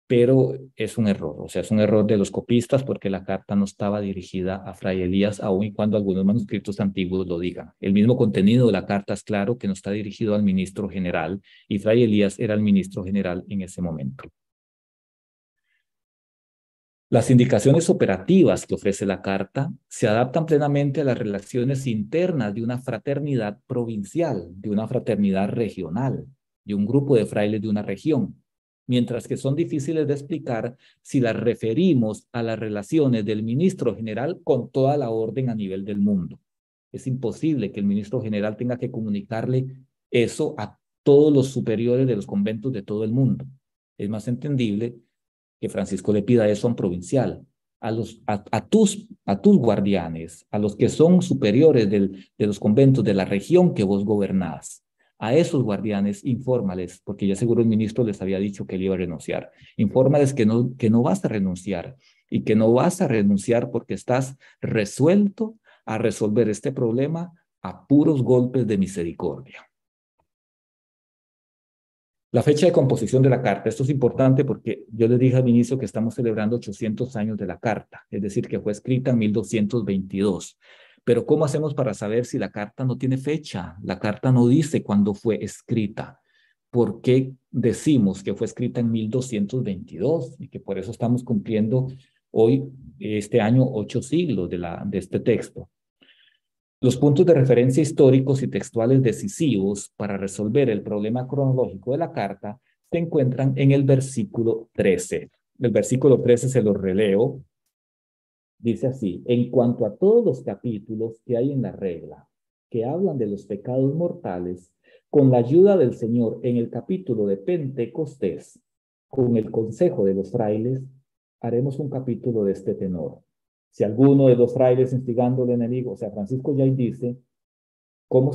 Pero es un error, o sea, es un error de los copistas porque la carta no estaba dirigida a Fray Elías, aun y cuando algunos manuscritos antiguos lo digan. El mismo contenido de la carta es claro que no está dirigido al ministro general y Fray Elías era el ministro general en ese momento. Las indicaciones operativas que ofrece la carta se adaptan plenamente a las relaciones internas de una fraternidad provincial, de una fraternidad regional, de un grupo de frailes de una región, mientras que son difíciles de explicar si las referimos a las relaciones del ministro general con toda la orden a nivel del mundo. Es imposible que el ministro general tenga que comunicarle eso a todos los superiores de los conventos de todo el mundo. Es más entendible que Francisco le pida eso a un provincial, a tus guardianes, a los que son superiores de los conventos de la región que vos gobernás. A esos guardianes, infórmales, porque ya seguro el ministro les había dicho que él iba a renunciar. Infórmales que no vas a renunciar y que no vas a renunciar porque estás resuelto a resolver este problema a puros golpes de misericordia. La fecha de composición de la carta. Esto es importante porque yo les dije al inicio que estamos celebrando 800 años de la carta, es decir, que fue escrita en 1222. Pero ¿cómo hacemos para saber si la carta no tiene fecha? La carta no dice cuándo fue escrita. ¿Por qué decimos que fue escrita en 1222 y que por eso estamos cumpliendo hoy, este año, 8 siglos de este texto? Los puntos de referencia históricos y textuales decisivos para resolver el problema cronológico de la carta se encuentran en el versículo 13. El versículo 13 se lo releo. Dice así: en cuanto a todos los capítulos que hay en la regla, que hablan de los pecados mortales, con la ayuda del Señor en el capítulo de Pentecostés, con el consejo de los frailes, haremos un capítulo de este tenor. Si alguno de los frailes instigando al enemigo, o sea, Francisco ya dice cómo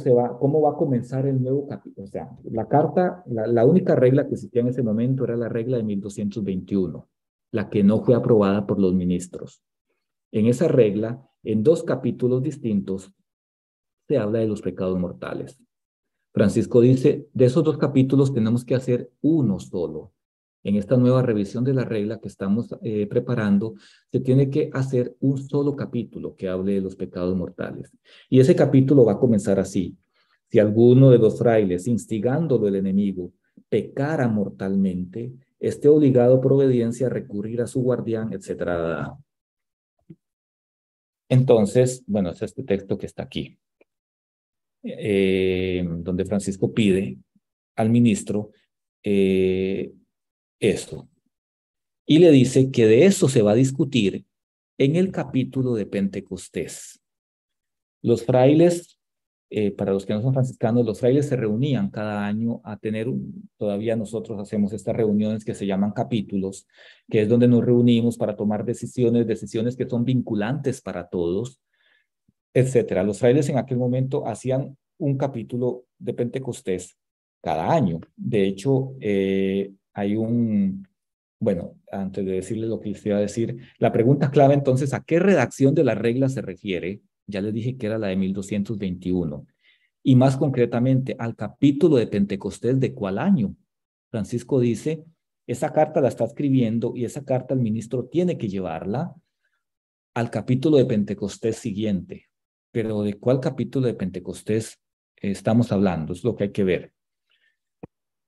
va a comenzar el nuevo capítulo. O sea, la carta, la única regla que existía en ese momento era la regla de 1221, la que no fue aprobada por los ministros. En esa regla, en 2 capítulos distintos, se habla de los pecados mortales. Francisco dice, de esos 2 capítulos tenemos que hacer uno solo. En esta nueva revisión de la regla que estamos preparando, se tiene que hacer un solo capítulo que hable de los pecados mortales. Y ese capítulo va a comenzar así: si alguno de los frailes, instigándolo el enemigo, pecara mortalmente, esté obligado por obediencia a recurrir a su guardián, etc. Entonces, bueno, es este texto que está aquí, donde Francisco pide al ministro eso. Y le dice que de eso se va a discutir en el capítulo de Pentecostés. Los frailes, para los que no son franciscanos, los frailes se reunían cada año a tener, todavía nosotros hacemos estas reuniones que se llaman capítulos, que es donde nos reunimos para tomar decisiones que son vinculantes para todos. etcétera. Los frailes en aquel momento hacían un capítulo de Pentecostés cada año. De hecho, hay un, bueno, antes de decirles lo que les iba a decir, la pregunta clave entonces, ¿a qué redacción de la regla se refiere? Ya les dije que era la de 1221. Y más concretamente, al capítulo de Pentecostés, ¿de cuál año? Francisco dice, esa carta la está escribiendo y esa carta el ministro tiene que llevarla al capítulo de Pentecostés siguiente. Pero ¿de cuál capítulo de Pentecostés estamos hablando? Es lo que hay que ver.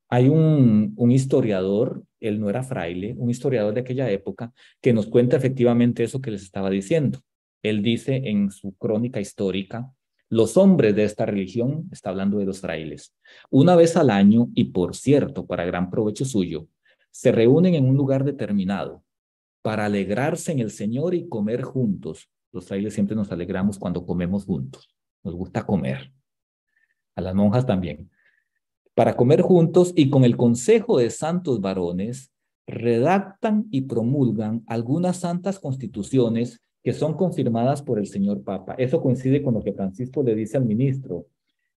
Hay un historiador, él no era fraile, un historiador de aquella época, que nos cuenta efectivamente eso que les estaba diciendo. Él dice en su crónica histórica, los hombres de esta religión, está hablando de los frailes, una vez al año, y por cierto, para gran provecho suyo, se reúnen en un lugar determinado para alegrarse en el Señor y comer juntos. Los frailes siempre nos alegramos cuando comemos juntos. Nos gusta comer. A las monjas también. Para comer juntos y con el consejo de santos varones, redactan y promulgan algunas santas constituciones que son confirmadas por el señor Papa. Eso coincide con lo que Francisco le dice al ministro.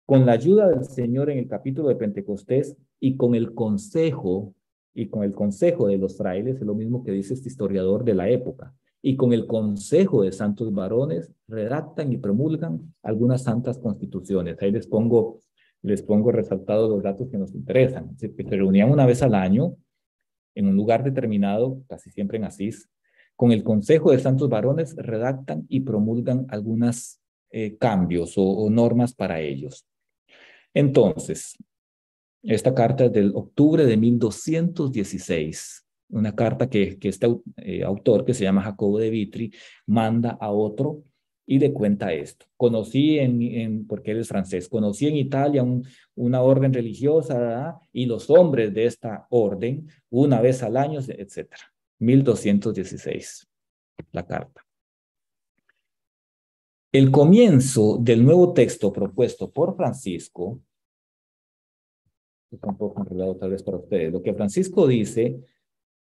Con la ayuda del Señor en el capítulo de Pentecostés y con el consejo de los frailes, es lo mismo que dice este historiador de la época, y con el consejo de santos varones, redactan y promulgan algunas santas constituciones. Ahí les pongo resaltados los datos que nos interesan. Es decir, que se reunían una vez al año en un lugar determinado, casi siempre en Asís, con el consejo de santos varones, redactan y promulgan algunos cambios o normas para ellos. Entonces, esta carta es del octubre de 1216, una carta que este autor, que se llama Jacobo de Vitry, manda a otro y le cuenta esto. Conocí porque él es francés, conocí en Italia una orden religiosa, ¿verdad? Y los hombres de esta orden, una vez al año, etcétera. 1216, la carta. El comienzo del nuevo texto propuesto por Francisco, es un poco enredado tal vez para ustedes, lo que Francisco dice,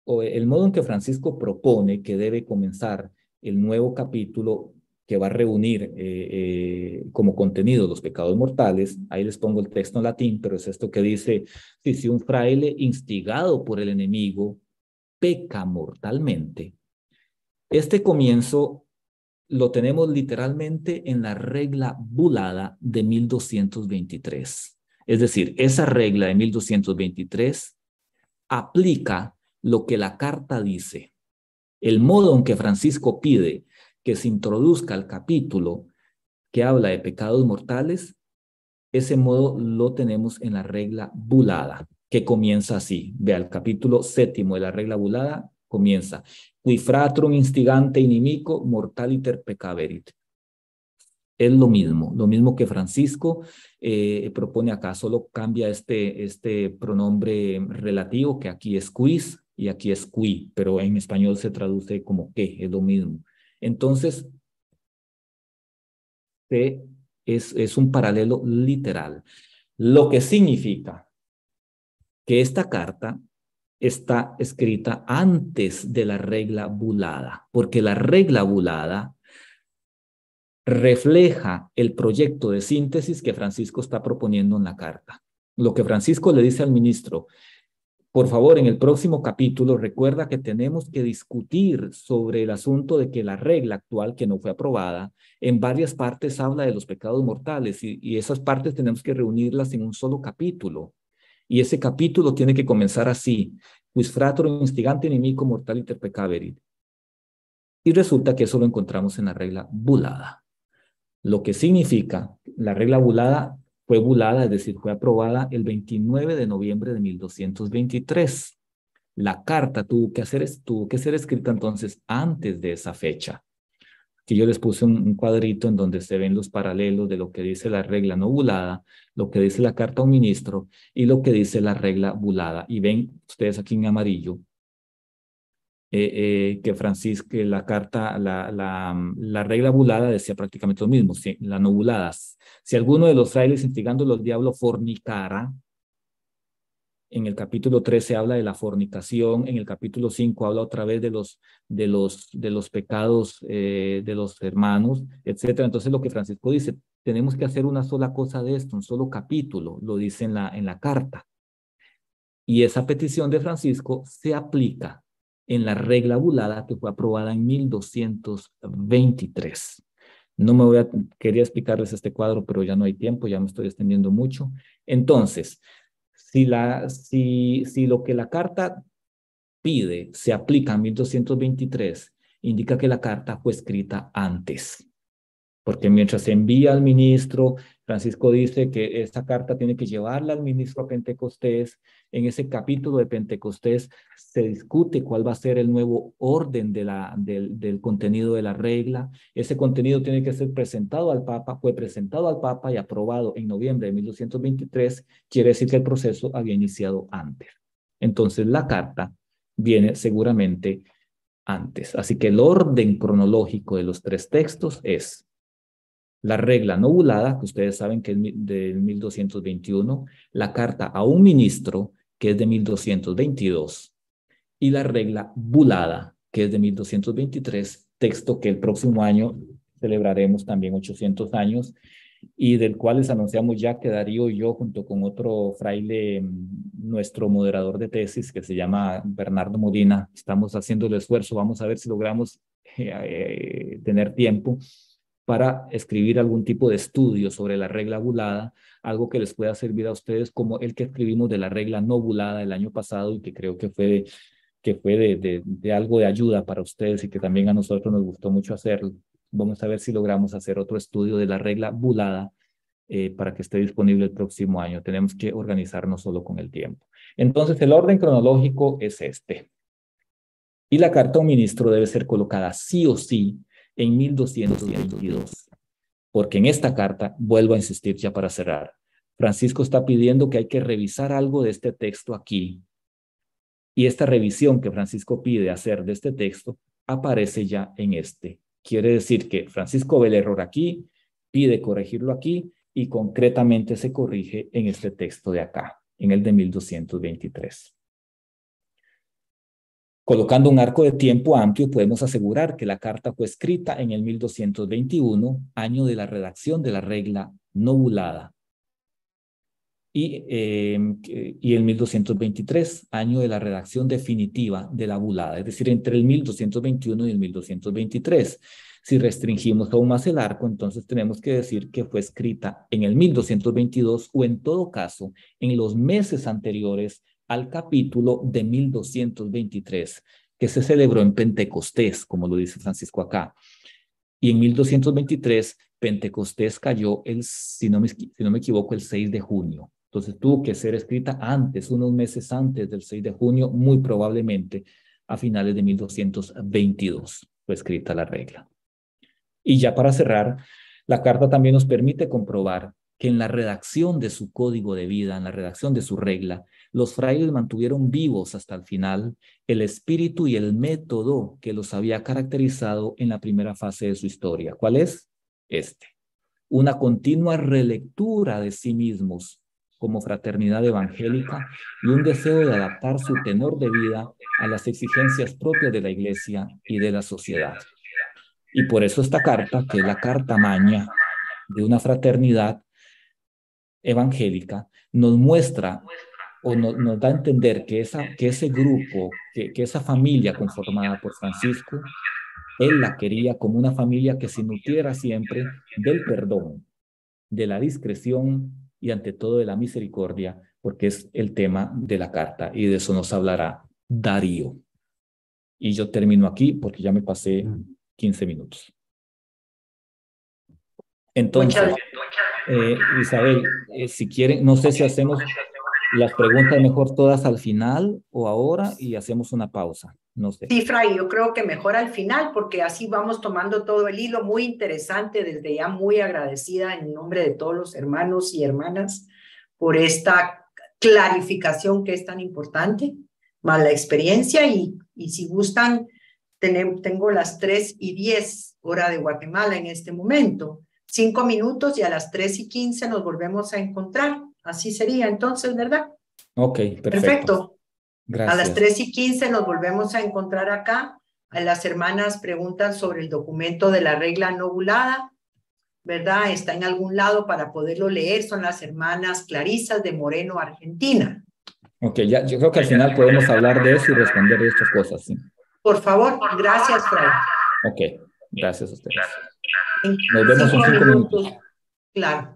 o el modo en que Francisco propone que debe comenzar el nuevo capítulo que va a reunir como contenido los pecados mortales, ahí les pongo el texto en latín, pero es esto que dice, si un fraile instigado por el enemigo peca mortalmente. Este comienzo lo tenemos literalmente en la regla bulada de 1223. Es decir, esa regla de 1223 aplica lo que la carta dice. El modo en que Francisco pide que se introduzca el capítulo que habla de pecados mortales, ese modo lo tenemos en la regla bulada, que comienza así. Vea, el capítulo 7 de la regla bulada comienza: Qui fratrum instigante inimico mortaliter peccaverit. Es lo mismo que Francisco propone acá, solo cambia este pronombre relativo, que aquí es quis y aquí es qui, pero en español se traduce como que, es lo mismo. Entonces, es un paralelo literal, lo que significa que esta carta está escrita antes de la regla bulada, porque la regla bulada refleja el proyecto de síntesis que Francisco está proponiendo en la carta. Lo que Francisco le dice al ministro: por favor, en el próximo capítulo recuerda que tenemos que discutir sobre el asunto de que la regla actual, que no fue aprobada, en varias partes habla de los pecados mortales y esas partes tenemos que reunirlas en un solo capítulo. Y ese capítulo tiene que comenzar así: Quis fratrum instigante inimico mortaliter peccaverit. Y resulta que eso lo encontramos en la regla bulada. Lo que significa, la regla bulada fue bulada, es decir, fue aprobada el 29 de noviembre de 1223. La carta tuvo que ser escrita entonces antes de esa fecha. Aquí yo les puse un cuadrito en donde se ven los paralelos de lo que dice la regla no bulada, lo que dice la carta a un ministro y lo que dice la regla bulada. Y ven ustedes aquí en amarillo que Francisco, la carta, la regla bulada decía prácticamente lo mismo, la no bulada. Si alguno de los frailes instigando los diablos fornicara, En el capítulo 13 habla de la fornicación, en el capítulo 5 habla otra vez de los pecados de los hermanos, etc. Entonces lo que Francisco dice, tenemos que hacer una sola cosa de esto, un solo capítulo, lo dice en la carta. Y esa petición de Francisco se aplica en la regla bulada que fue aprobada en 1223. Quería explicarles este cuadro, pero ya no hay tiempo, ya me estoy extendiendo mucho. Entonces, si lo que la carta pide se aplica en 1223, indica que la carta fue escrita antes. Porque mientras se envía al ministro, Francisco dice que esta carta tiene que llevarla al ministro a Pentecostés. En ese capítulo de Pentecostés se discute cuál va a ser el nuevo orden del contenido de la regla. Ese contenido tiene que ser presentado al Papa, fue presentado al Papa y aprobado en noviembre de 1223. Quiere decir que el proceso había iniciado antes. Entonces la carta viene seguramente antes. Así que el orden cronológico de los tres textos es la regla no bulada, que ustedes saben que es del 1221, la carta a un ministro, que es de 1222, y la regla bulada, que es de 1223, texto que el próximo año celebraremos también 800 años, y del cual les anunciamos ya que Darío y yo, junto con otro fraile, nuestro moderador de tesis, que se llama Bernardo Modina, estamos haciendo el esfuerzo, vamos a ver si logramos tener tiempo para escribir algún tipo de estudio sobre la regla bulada, algo que les pueda servir a ustedes como el que escribimos de la regla no bulada el año pasado y que creo que fue de algo de ayuda para ustedes y que también a nosotros nos gustó mucho hacerlo. Vamos a ver si logramos hacer otro estudio de la regla bulada para que esté disponible el próximo año. Tenemos que organizarnos solo con el tiempo. Entonces, el orden cronológico es este. Y la carta a un ministro debe ser colocada sí o sí en 1222, porque en esta carta, vuelvo a insistir ya para cerrar, Francisco está pidiendo que hay que revisar algo de este texto aquí, y esta revisión que Francisco pide hacer de este texto aparece ya en este. Quiere decir que Francisco ve el error aquí, pide corregirlo aquí, y concretamente se corrige en este texto de acá, en el de 1223. Colocando un arco de tiempo amplio, podemos asegurar que la carta fue escrita en el 1221, año de la redacción de la regla no bulada, y el 1223, año de la redacción definitiva de la bulada, es decir, entre el 1221 y el 1223. Si restringimos aún más el arco, entonces tenemos que decir que fue escrita en el 1222 o en todo caso en los meses anteriores al capítulo de 1223, que se celebró en Pentecostés, como lo dice Francisco acá. Y en 1223, Pentecostés cayó, si no me equivoco, el 6 de junio. Entonces tuvo que ser escrita antes, unos meses antes del 6 de junio, muy probablemente a finales de 1222 fue escrita la regla. Y ya para cerrar, la carta también nos permite comprobar que en la redacción de su código de vida, en la redacción de su regla, los frailes mantuvieron vivos hasta el final el espíritu y el método que los había caracterizado en la primera fase de su historia. ¿Cuál es? Una continua relectura de sí mismos como fraternidad evangélica y un deseo de adaptar su tenor de vida a las exigencias propias de la Iglesia y de la sociedad. Y por eso esta carta, que es la carta magna de una fraternidad evangélica, nos muestra o nos da a entender que ese grupo, que esa familia conformada por Francisco, él la quería como una familia que se nutriera siempre del perdón, de la discreción y ante todo de la misericordia, porque es el tema de la carta y de eso nos hablará Darío. Y yo termino aquí porque ya me pasé 15 minutos. Entonces, Isabel, si quieren, no sé si hacemos las preguntas mejor todas al final o ahora y hacemos una pausa, no sé. Sí, Fray, yo creo que mejor al final porque así vamos tomando todo el hilo, muy interesante, desde ya muy agradecida en nombre de todos los hermanos y hermanas por esta clarificación que es tan importante, más la experiencia y si gustan, tengo las 3:10 hora de Guatemala en este momento. 5 minutos y a las 3:15 nos volvemos a encontrar. Así sería entonces, ¿verdad? Ok, perfecto. Perfecto. A las Gracias. 3:15 nos volvemos a encontrar acá. A las hermanas preguntan sobre el documento de la regla novulada, ¿verdad? Está en algún lado para poderlo leer. Son las hermanas Clarisas de Moreno, Argentina. Ok, ya, yo creo que al final podemos hablar de eso y responder de estas cosas, sí. Por favor, gracias, Fray. Ok, gracias a ustedes. En Nos vemos en 5 minutos. Claro.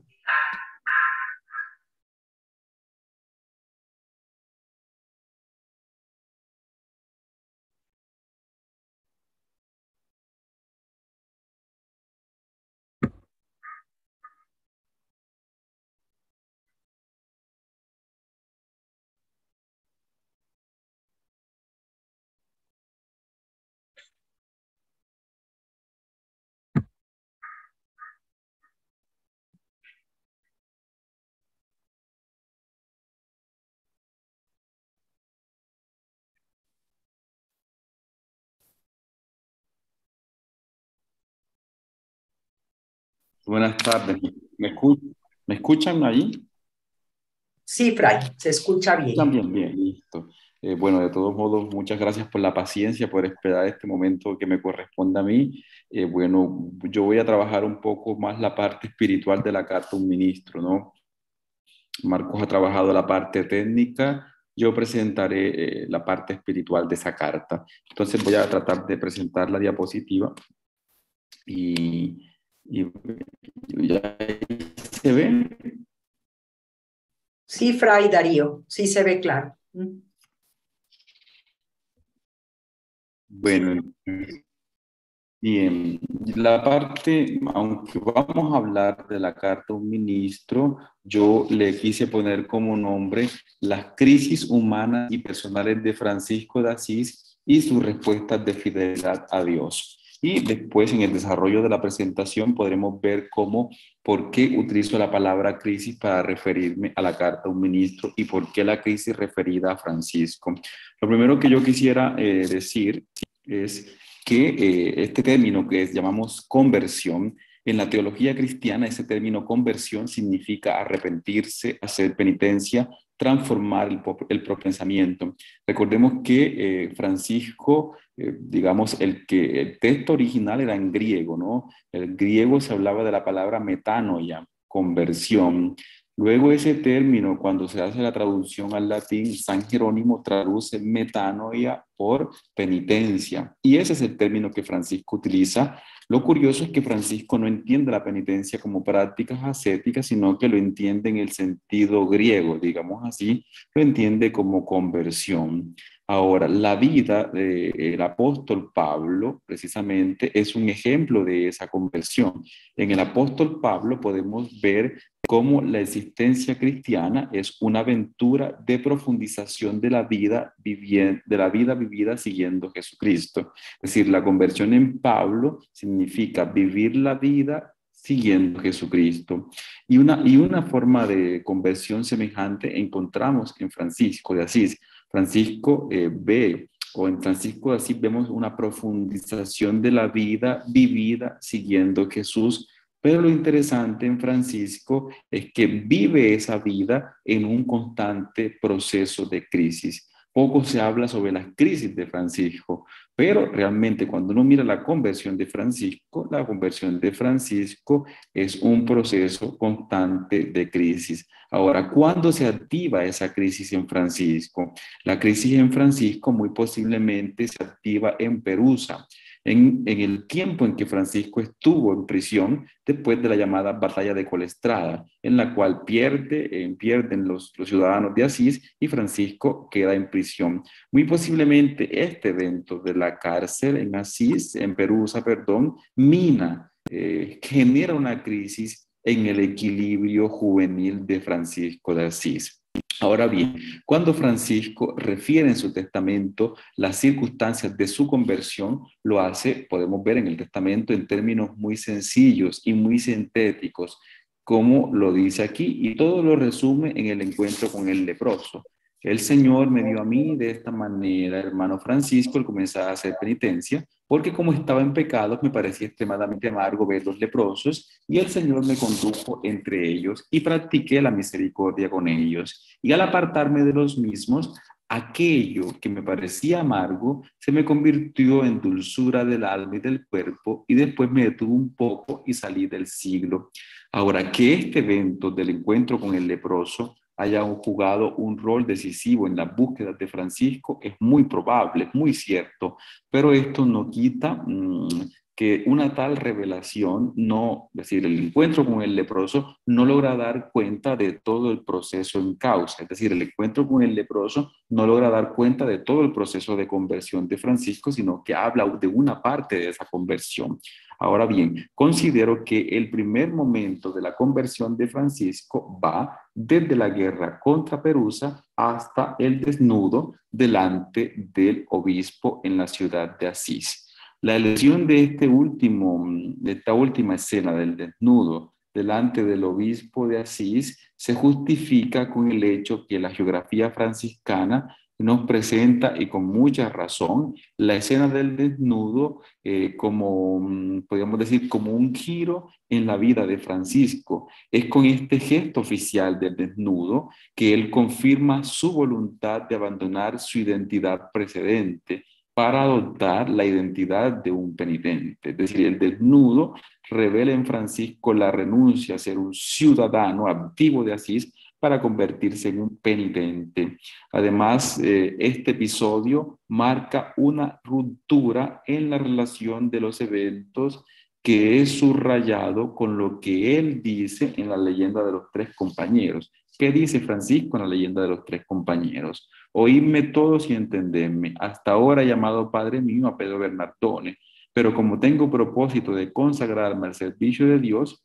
Buenas tardes. ¿Me escuchan ahí? Sí, Fray, se escucha bien. También, bien, listo. Bueno, de todos modos, muchas gracias por la paciencia, por esperar este momento que me corresponde a mí. Bueno, yo voy a trabajar un poco más la parte espiritual de la carta a un ministro, ¿no? Marcos ha trabajado la parte técnica, yo presentaré la parte espiritual de esa carta. Entonces voy a tratar de presentar la diapositiva y ya se ve. Sí, Fray Darío, sí se ve claro. Bueno, bien, la parte, aunque vamos a hablar de la carta a un ministro, yo le quise poner como nombre las crisis humanas y personales de Francisco de Asís y sus respuestas de fidelidad a Dios. Y después en el desarrollo de la presentación podremos ver por qué utilizo la palabra crisis para referirme a la carta a un ministro y por qué la crisis referida a Francisco. Lo primero que yo quisiera decir es que este término que llamamos conversión, en la teología cristiana ese término conversión significa arrepentirse, hacer penitencia, transformar el propensamiento. Recordemos que Francisco, digamos, el texto original era en griego, ¿no? El griego se hablaba de la palabra metanoia, conversión. Luego ese término, cuando se hace la traducción al latín, San Jerónimo traduce metanoia por penitencia. Y ese es el término que Francisco utiliza. Lo curioso es que Francisco no entiende la penitencia como prácticas ascéticas, sino que lo entiende en el sentido griego, digamos así, lo entiende como conversión. Ahora, la vida del apóstol Pablo, precisamente, es un ejemplo de esa conversión. En el apóstol Pablo podemos ver cómo la existencia cristiana es una aventura de profundización de la vida vivida siguiendo a Jesucristo. Es decir, la conversión en Pablo significa vivir la vida siguiendo a Jesucristo. Y una forma de conversión semejante encontramos en Francisco de Asís. Francisco en Francisco de Asís vemos una profundización de la vida vivida siguiendo a Jesús. Pero lo interesante en Francisco es que vive esa vida en un constante proceso de crisis. Poco se habla sobre las crisis de Francisco, pero realmente cuando uno mira la conversión de Francisco es un proceso constante de crisis. Ahora, ¿cuándo se activa esa crisis en Francisco? La crisis en Francisco muy posiblemente se activa en Perusa. En el tiempo en que Francisco estuvo en prisión, después de la llamada batalla de Colestrada, en la cual pierden los ciudadanos de Asís y Francisco queda en prisión. Muy posiblemente este evento de la cárcel en Asís, en Perusa, perdón, genera una crisis en el equilibrio juvenil de Francisco de Asís. Ahora bien, cuando Francisco refiere en su testamento las circunstancias de su conversión, lo hace, podemos ver en el testamento, en términos muy sencillos y muy sintéticos, como lo dice aquí, y todo lo resume en el encuentro con el leproso. El Señor me dio a mí de esta manera, hermano Francisco, al comenzar a hacer penitencia, porque como estaba en pecado, me parecía extremadamente amargo ver los leprosos, y el Señor me condujo entre ellos, y practiqué la misericordia con ellos. Y al apartarme de los mismos, aquello que me parecía amargo se me convirtió en dulzura del alma y del cuerpo, y después me detuve un poco y salí del siglo. Ahora, que este evento del encuentro con el leproso haya jugado un rol decisivo en la búsqueda de Francisco es muy probable, es muy cierto, pero esto no quita que una tal revelación, no, es decir, el encuentro con el leproso no logra dar cuenta de todo el proceso en causa, es decir, el encuentro con el leproso no logra dar cuenta de todo el proceso de conversión de Francisco, sino que habla de una parte de esa conversión. Ahora bien, considero que el primer momento de la conversión de Francisco va desde la guerra contra Perusa hasta el desnudo delante del obispo en la ciudad de Asís. La elección de esta última escena del desnudo delante del obispo de Asís se justifica con el hecho que la geografía franciscana nos presenta, y con mucha razón, la escena del desnudo podríamos decir, como un giro en la vida de Francisco. Es con este gesto oficial del desnudo que él confirma su voluntad de abandonar su identidad precedente para adoptar la identidad de un penitente. Es decir, el desnudo revela en Francisco la renuncia a ser un ciudadano activo de Asís para convertirse en un penitente. Además, este episodio marca una ruptura en la relación de los eventos que es subrayado con lo que él dice en la leyenda de los tres compañeros. ¿Qué dice Francisco en la leyenda de los tres compañeros? Oídme todos y entendedme. Hasta ahora he llamado Padre mío a Pedro Bernardone, pero como tengo propósito de consagrarme al servicio de Dios,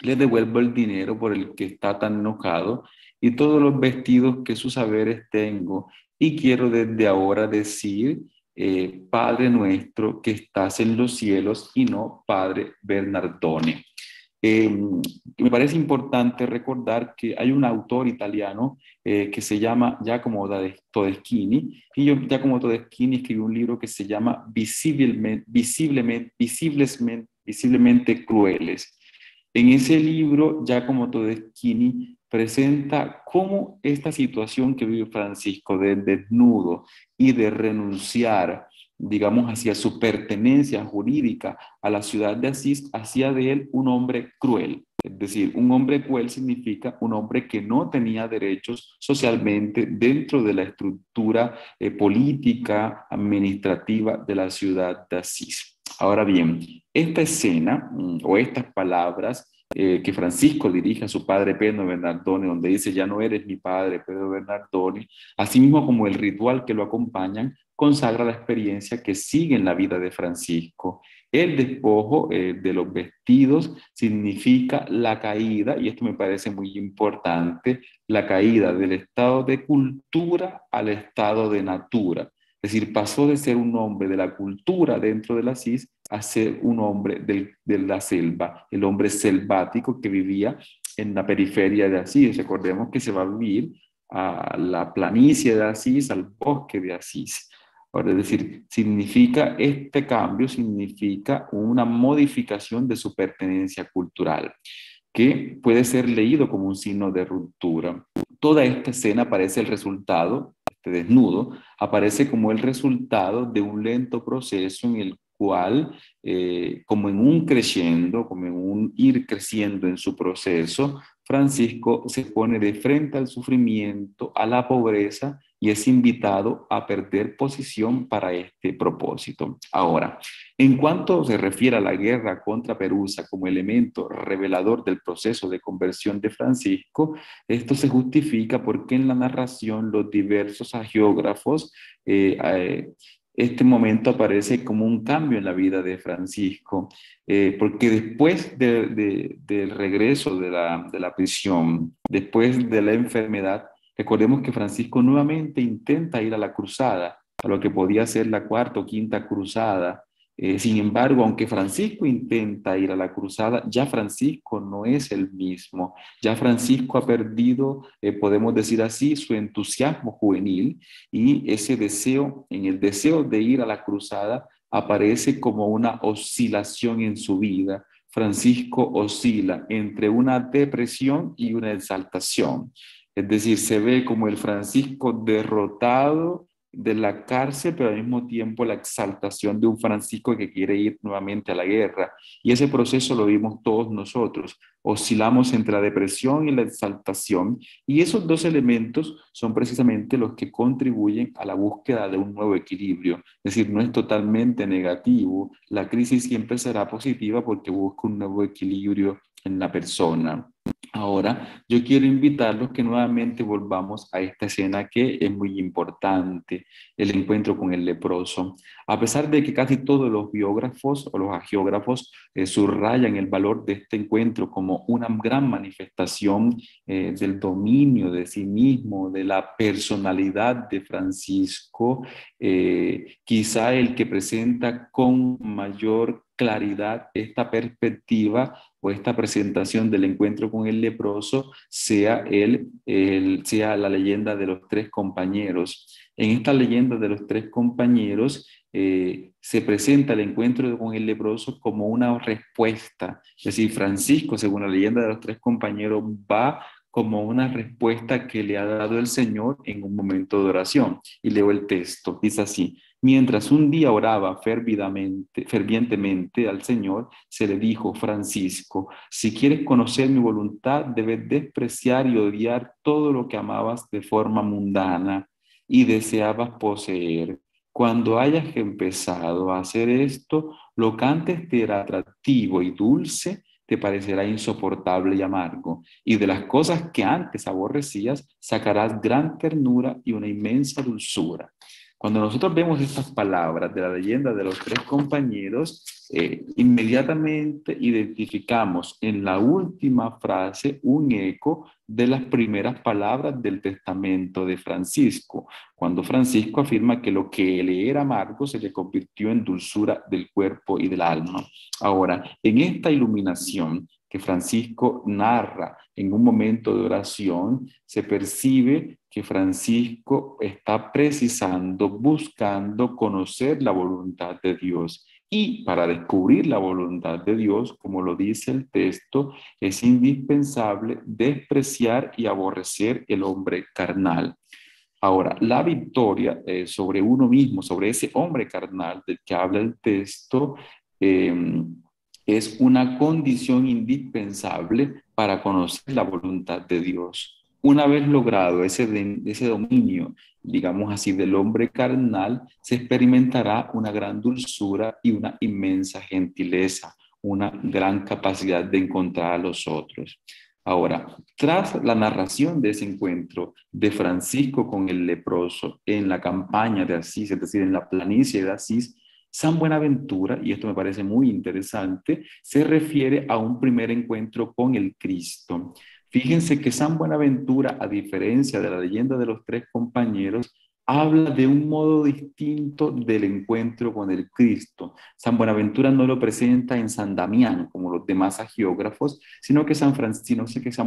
le devuelvo el dinero por el que está tan enojado y todos los vestidos que sus saberes tengo, y quiero desde ahora decir, Padre nuestro que estás en los cielos, y no Padre Bernardone. Me parece importante recordar que hay un autor italiano que se llama Giacomo Todeschini, y Giacomo Todeschini escribió un libro que se llama Visiblemente Crueles. En ese libro, Giacomo Todeschini presenta cómo esta situación que vive Francisco de desnudo y de renunciar, digamos, hacia su pertenencia jurídica a la ciudad de Asís, hacía de él un hombre cruel. Es decir, un hombre cruel significa un hombre que no tenía derechos socialmente dentro de la estructura política, administrativa de la ciudad de Asís. Ahora bien, esta escena o estas palabras que Francisco dirige a su padre Pedro Bernardone, donde dice, ya no eres mi padre, Pedro Bernardone, así mismo como el ritual que lo acompañan, consagra la experiencia que sigue en la vida de Francisco. El despojo de los vestidos significa la caída, y esto me parece muy importante, la caída del estado de cultura al estado de natura. Es decir, pasó de ser un hombre de la cultura dentro de la Asís a ser un hombre de la selva, el hombre selvático que vivía en la periferia de Asís. Recordemos que se va a vivir a la planicie de Asís, al bosque de Asís. Ahora, es decir, este cambio significa una modificación de su pertenencia cultural, que puede ser leído como un signo de ruptura. Toda esta escena parece el resultado, este desnudo, aparece como el resultado de un lento proceso en el cual, como en un creciendo, como en un ir creciendo en su proceso, Francisco se pone de frente al sufrimiento, a la pobreza, y es invitado a perder posición para este propósito. Ahora, en cuanto se refiere a la guerra contra Perusa como elemento revelador del proceso de conversión de Francisco, esto se justifica porque en la narración los diversos hagiógrafos este momento aparece como un cambio en la vida de Francisco, porque después del regreso de la prisión, después de la enfermedad, recordemos que Francisco nuevamente intenta ir a la cruzada, a lo que podía ser la cuarta o quinta cruzada. Sin embargo, aunque Francisco intenta ir a la cruzada, ya Francisco no es el mismo. Ya Francisco ha perdido, podemos decir así, su entusiasmo juvenil, y ese deseo, en el deseo de ir a la cruzada, aparece como una oscilación en su vida. Francisco oscila entre una depresión y una exaltación. Es decir, se ve como el Francisco derrotado de la cárcel, pero al mismo tiempo la exaltación de un Francisco que quiere ir nuevamente a la guerra. Y ese proceso lo vimos todos nosotros. Oscilamos entre la depresión y la exaltación, y esos dos elementos son precisamente los que contribuyen a la búsqueda de un nuevo equilibrio. Es decir, no es totalmente negativo. La crisis siempre será positiva porque busca un nuevo equilibrio en la persona. Ahora, yo quiero invitarlos que nuevamente volvamos a esta escena que es muy importante, el encuentro con el leproso. A pesar de que casi todos los biógrafos o los hagiógrafos subrayan el valor de este encuentro como una gran manifestación del dominio de sí mismo, de la personalidad de Francisco, quizá el que presenta con mayor claridad esta perspectiva o esta presentación del encuentro con el leproso sea la leyenda de los tres compañeros. En esta leyenda de los tres compañeros se presenta el encuentro con el leproso como una respuesta. Es decir, Francisco, según la leyenda de los tres compañeros, va como una respuesta que le ha dado el Señor en un momento de oración. Y leo el texto, dice así: mientras un día oraba fervientemente al Señor, se le dijo: Francisco, si quieres conocer mi voluntad, debes despreciar y odiar todo lo que amabas de forma mundana y deseabas poseer. Cuando hayas empezado a hacer esto, lo que antes te era atractivo y dulce, te parecerá insoportable y amargo, y de las cosas que antes aborrecías, sacarás gran ternura y una inmensa dulzura. Cuando nosotros vemos estas palabras de la leyenda de los tres compañeros, inmediatamente identificamos en la última frase un eco de las primeras palabras del testamento de Francisco, cuando Francisco afirma que lo que le era amargo se le convirtió en dulzura del cuerpo y del alma. Ahora, en esta iluminación que Francisco narra en un momento de oración, se percibe que Francisco está precisando, buscando conocer la voluntad de Dios. Y para descubrir la voluntad de Dios, como lo dice el texto, es indispensable despreciar y aborrecer el hombre carnal. Ahora, la victoria sobre uno mismo, sobre ese hombre carnal del que habla el texto, es una condición indispensable para conocer la voluntad de Dios. Una vez logrado ese dominio, digamos así, del hombre carnal, se experimentará una gran dulzura y una inmensa gentileza, una gran capacidad de encontrar a los otros. Ahora, tras la narración de ese encuentro de Francisco con el leproso en la campaña de Asís, es decir, en la planicie de Asís, San Buenaventura, y esto me parece muy interesante, se refiere a un primer encuentro con el Cristo. Fíjense que San Buenaventura, a diferencia de la leyenda de los tres compañeros, habla de un modo distinto del encuentro con el Cristo. San Buenaventura no lo presenta en San Damián, como los demás hagiógrafos, sino que San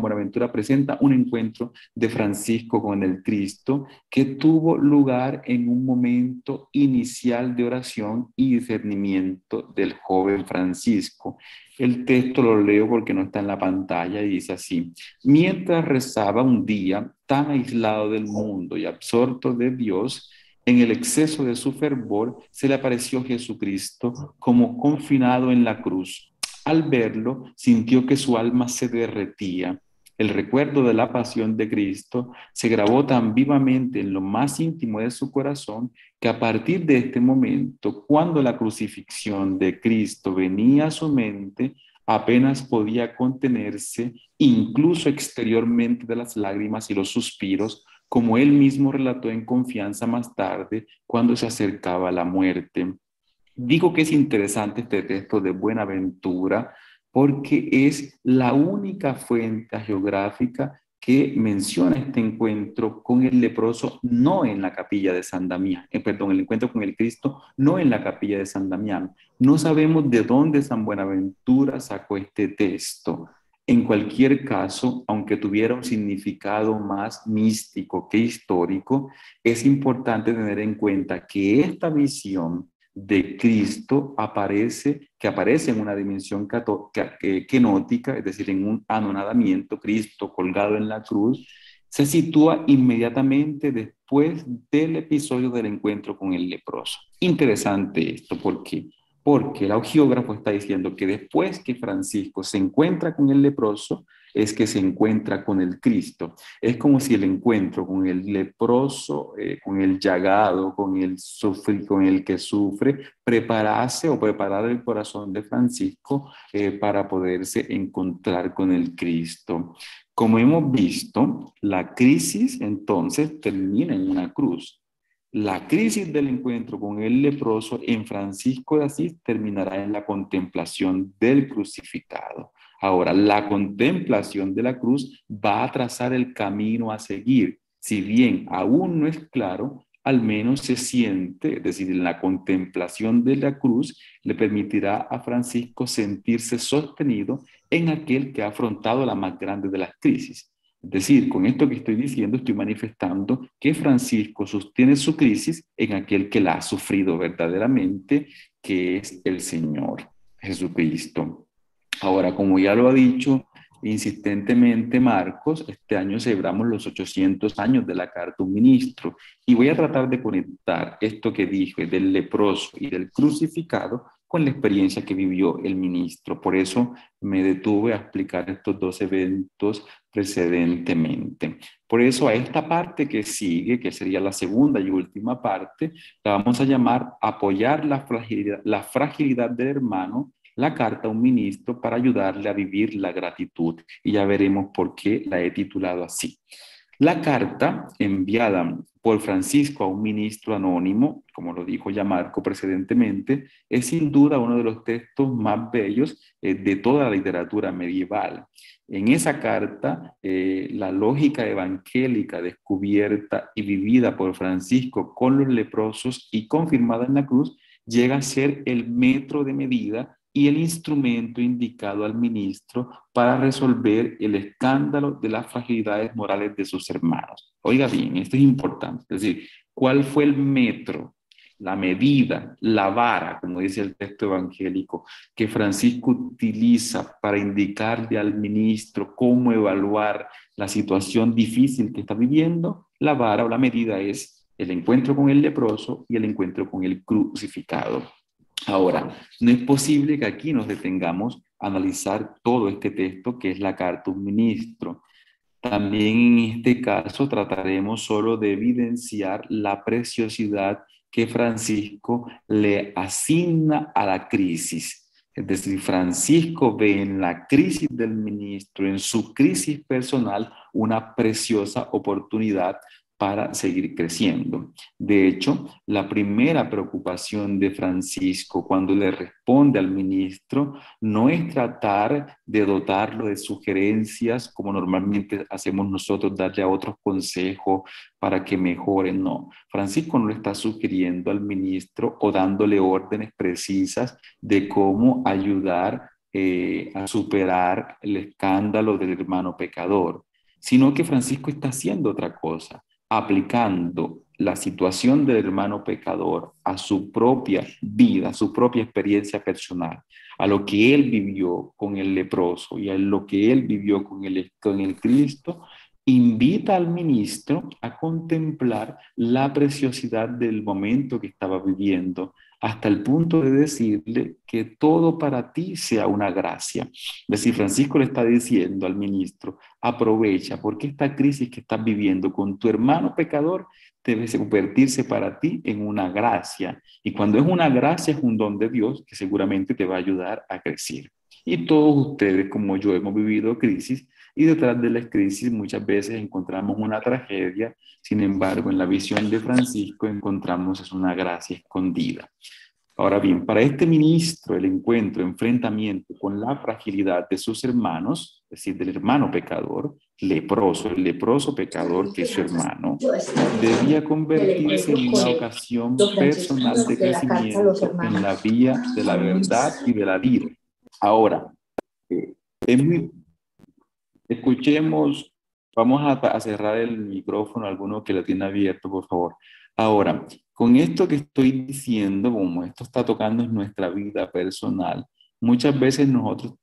Buenaventura presenta un encuentro de Francisco con el Cristo que tuvo lugar en un momento inicial de oración y discernimiento del joven Francisco. El texto lo leo porque no está en la pantalla y dice así: mientras rezaba un día, tan aislado del mundo y absorto de Dios, en el exceso de su fervor, se le apareció Jesucristo como confinado en la cruz. Al verlo, sintió que su alma se derretía. El recuerdo de la pasión de Cristo se grabó tan vivamente en lo más íntimo de su corazón que a partir de este momento, cuando la crucifixión de Cristo venía a su mente, apenas podía contenerse, incluso exteriormente, de las lágrimas y los suspiros, como él mismo relató en confianza más tarde, cuando se acercaba a la muerte. Digo que es interesante este texto de Buenaventura porque es la única fuente geográfica que menciona este encuentro con el leproso, no en la capilla de San Damián, el encuentro con el Cristo, no en la capilla de San Damián. No sabemos de dónde San Buenaventura sacó este texto. En cualquier caso, aunque tuviera un significado más místico que histórico, es importante tener en cuenta que esta visión de Cristo que aparece en una dimensión kenótica, es decir, en un anonadamiento, Cristo colgado en la cruz, se sitúa inmediatamente después del episodio del encuentro con el leproso. Interesante esto, ¿por qué? Porque el agiógrafo está diciendo que después que Francisco se encuentra con el leproso, es que se encuentra con el Cristo. Es como si el encuentro con el leproso, con el llagado, con el que sufre, preparase o preparar el corazón de Francisco para poderse encontrar con el Cristo. Como hemos visto, la crisis entonces termina en una cruz. La crisis del encuentro con el leproso en Francisco de Asís terminará en la contemplación del crucificado. Ahora, la contemplación de la cruz va a trazar el camino a seguir. Si bien aún no es claro, al menos se siente, es decir, en la contemplación de la cruz le permitirá a Francisco sentirse sostenido en aquel que ha afrontado la más grande de las crisis. Es decir, con esto que estoy diciendo, estoy manifestando que Francisco sostiene su crisis en aquel que la ha sufrido verdaderamente, que es el Señor Jesucristo. Ahora, como ya lo ha dicho insistentemente Marcos, este año celebramos los 800 años de la Carta a un Ministro y voy a tratar de conectar esto que dije del leproso y del crucificado con la experiencia que vivió el ministro. Por eso me detuve a explicar estos dos eventos precedentemente. Por eso a esta parte que sigue, que sería la segunda y última parte, la vamos a llamar apoyar la fragilidad del hermano, la carta a un ministro para ayudarle a vivir la gratitud. Y ya veremos por qué la he titulado así. La carta enviada por Francisco a un ministro anónimo, como lo dijo ya Marco precedentemente, es sin duda uno de los textos más bellos de toda la literatura medieval. En esa carta, la lógica evangélica descubierta y vivida por Francisco con los leprosos y confirmada en la cruz, llega a ser el metro de medida y el instrumento indicado al ministro para resolver el escándalo de las fragilidades morales de sus hermanos. Oiga bien, esto es importante. Es decir, ¿cuál fue el metro, la medida, la vara, como dice el texto evangélico, que Francisco utiliza para indicarle al ministro cómo evaluar la situación difícil que está viviendo? La vara o la medida es el encuentro con el leproso y el encuentro con el crucificado. Ahora, no es posible que aquí nos detengamos a analizar todo este texto que es la carta a un ministro. También en este caso trataremos solo de evidenciar la preciosidad que Francisco le asigna a la crisis. Es decir, Francisco ve en la crisis del ministro, en su crisis personal, una preciosa oportunidad para seguir creciendo. De hecho, la primera preocupación de Francisco cuando le responde al ministro no es tratar de dotarlo de sugerencias como normalmente hacemos nosotros, darle a otros consejos para que mejoren. No, Francisco no le está sugiriendo al ministro o dándole órdenes precisas de cómo ayudar a superar el escándalo del hermano pecador, sino que Francisco está haciendo otra cosa, aplicando la situación del hermano pecador a su propia vida, a su propia experiencia personal, a lo que él vivió con el leproso y a lo que él vivió con el Cristo, invita al ministro a contemplar la preciosidad del momento que estaba viviendo, hasta el punto de decirle que todo para ti sea una gracia. Es decir, Francisco le está diciendo al ministro, aprovecha, porque esta crisis que estás viviendo con tu hermano pecador debe convertirse para ti en una gracia. Y cuando es una gracia, es un don de Dios que seguramente te va a ayudar a crecer. Y todos ustedes, como yo, hemos vivido crisis y detrás de las crisis muchas veces encontramos una tragedia. Sin embargo, en la visión de Francisco encontramos es una gracia escondida. Ahora bien, para este ministro el encuentro, enfrentamiento con la fragilidad de sus hermanos, es decir, del hermano pecador, leproso, el leproso pecador que es su hermano, debía convertirse en una ocasión personal de crecimiento en la vía de la verdad y de la vida. Ahora, escuchemos, vamos a cerrar el micrófono, alguno que lo tiene abierto, por favor. Ahora, Con esto que estoy diciendo, como esto está tocando en nuestra vida personal, muchas veces nosotros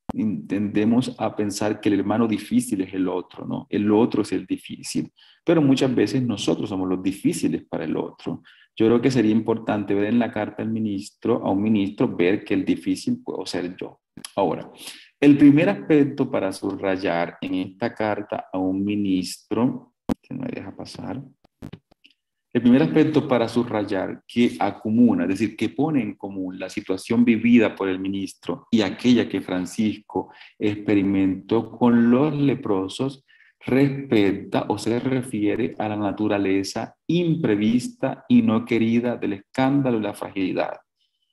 tendemos a pensar que el hermano difícil es el otro, ¿no? El otro es el difícil, pero muchas veces nosotros somos los difíciles para el otro. Yo creo que sería importante ver en la carta al ministro, a un ministro, ver que el difícil puedo ser yo. Ahora, el primer aspecto para subrayar en esta carta a un ministro, que no me deja pasar, el primer aspecto para subrayar que acumula, es decir, que pone en común la situación vivida por el ministro y aquella que Francisco experimentó con los leprosos, respecta o se refiere a la naturaleza imprevista y no querida del escándalo y la fragilidad.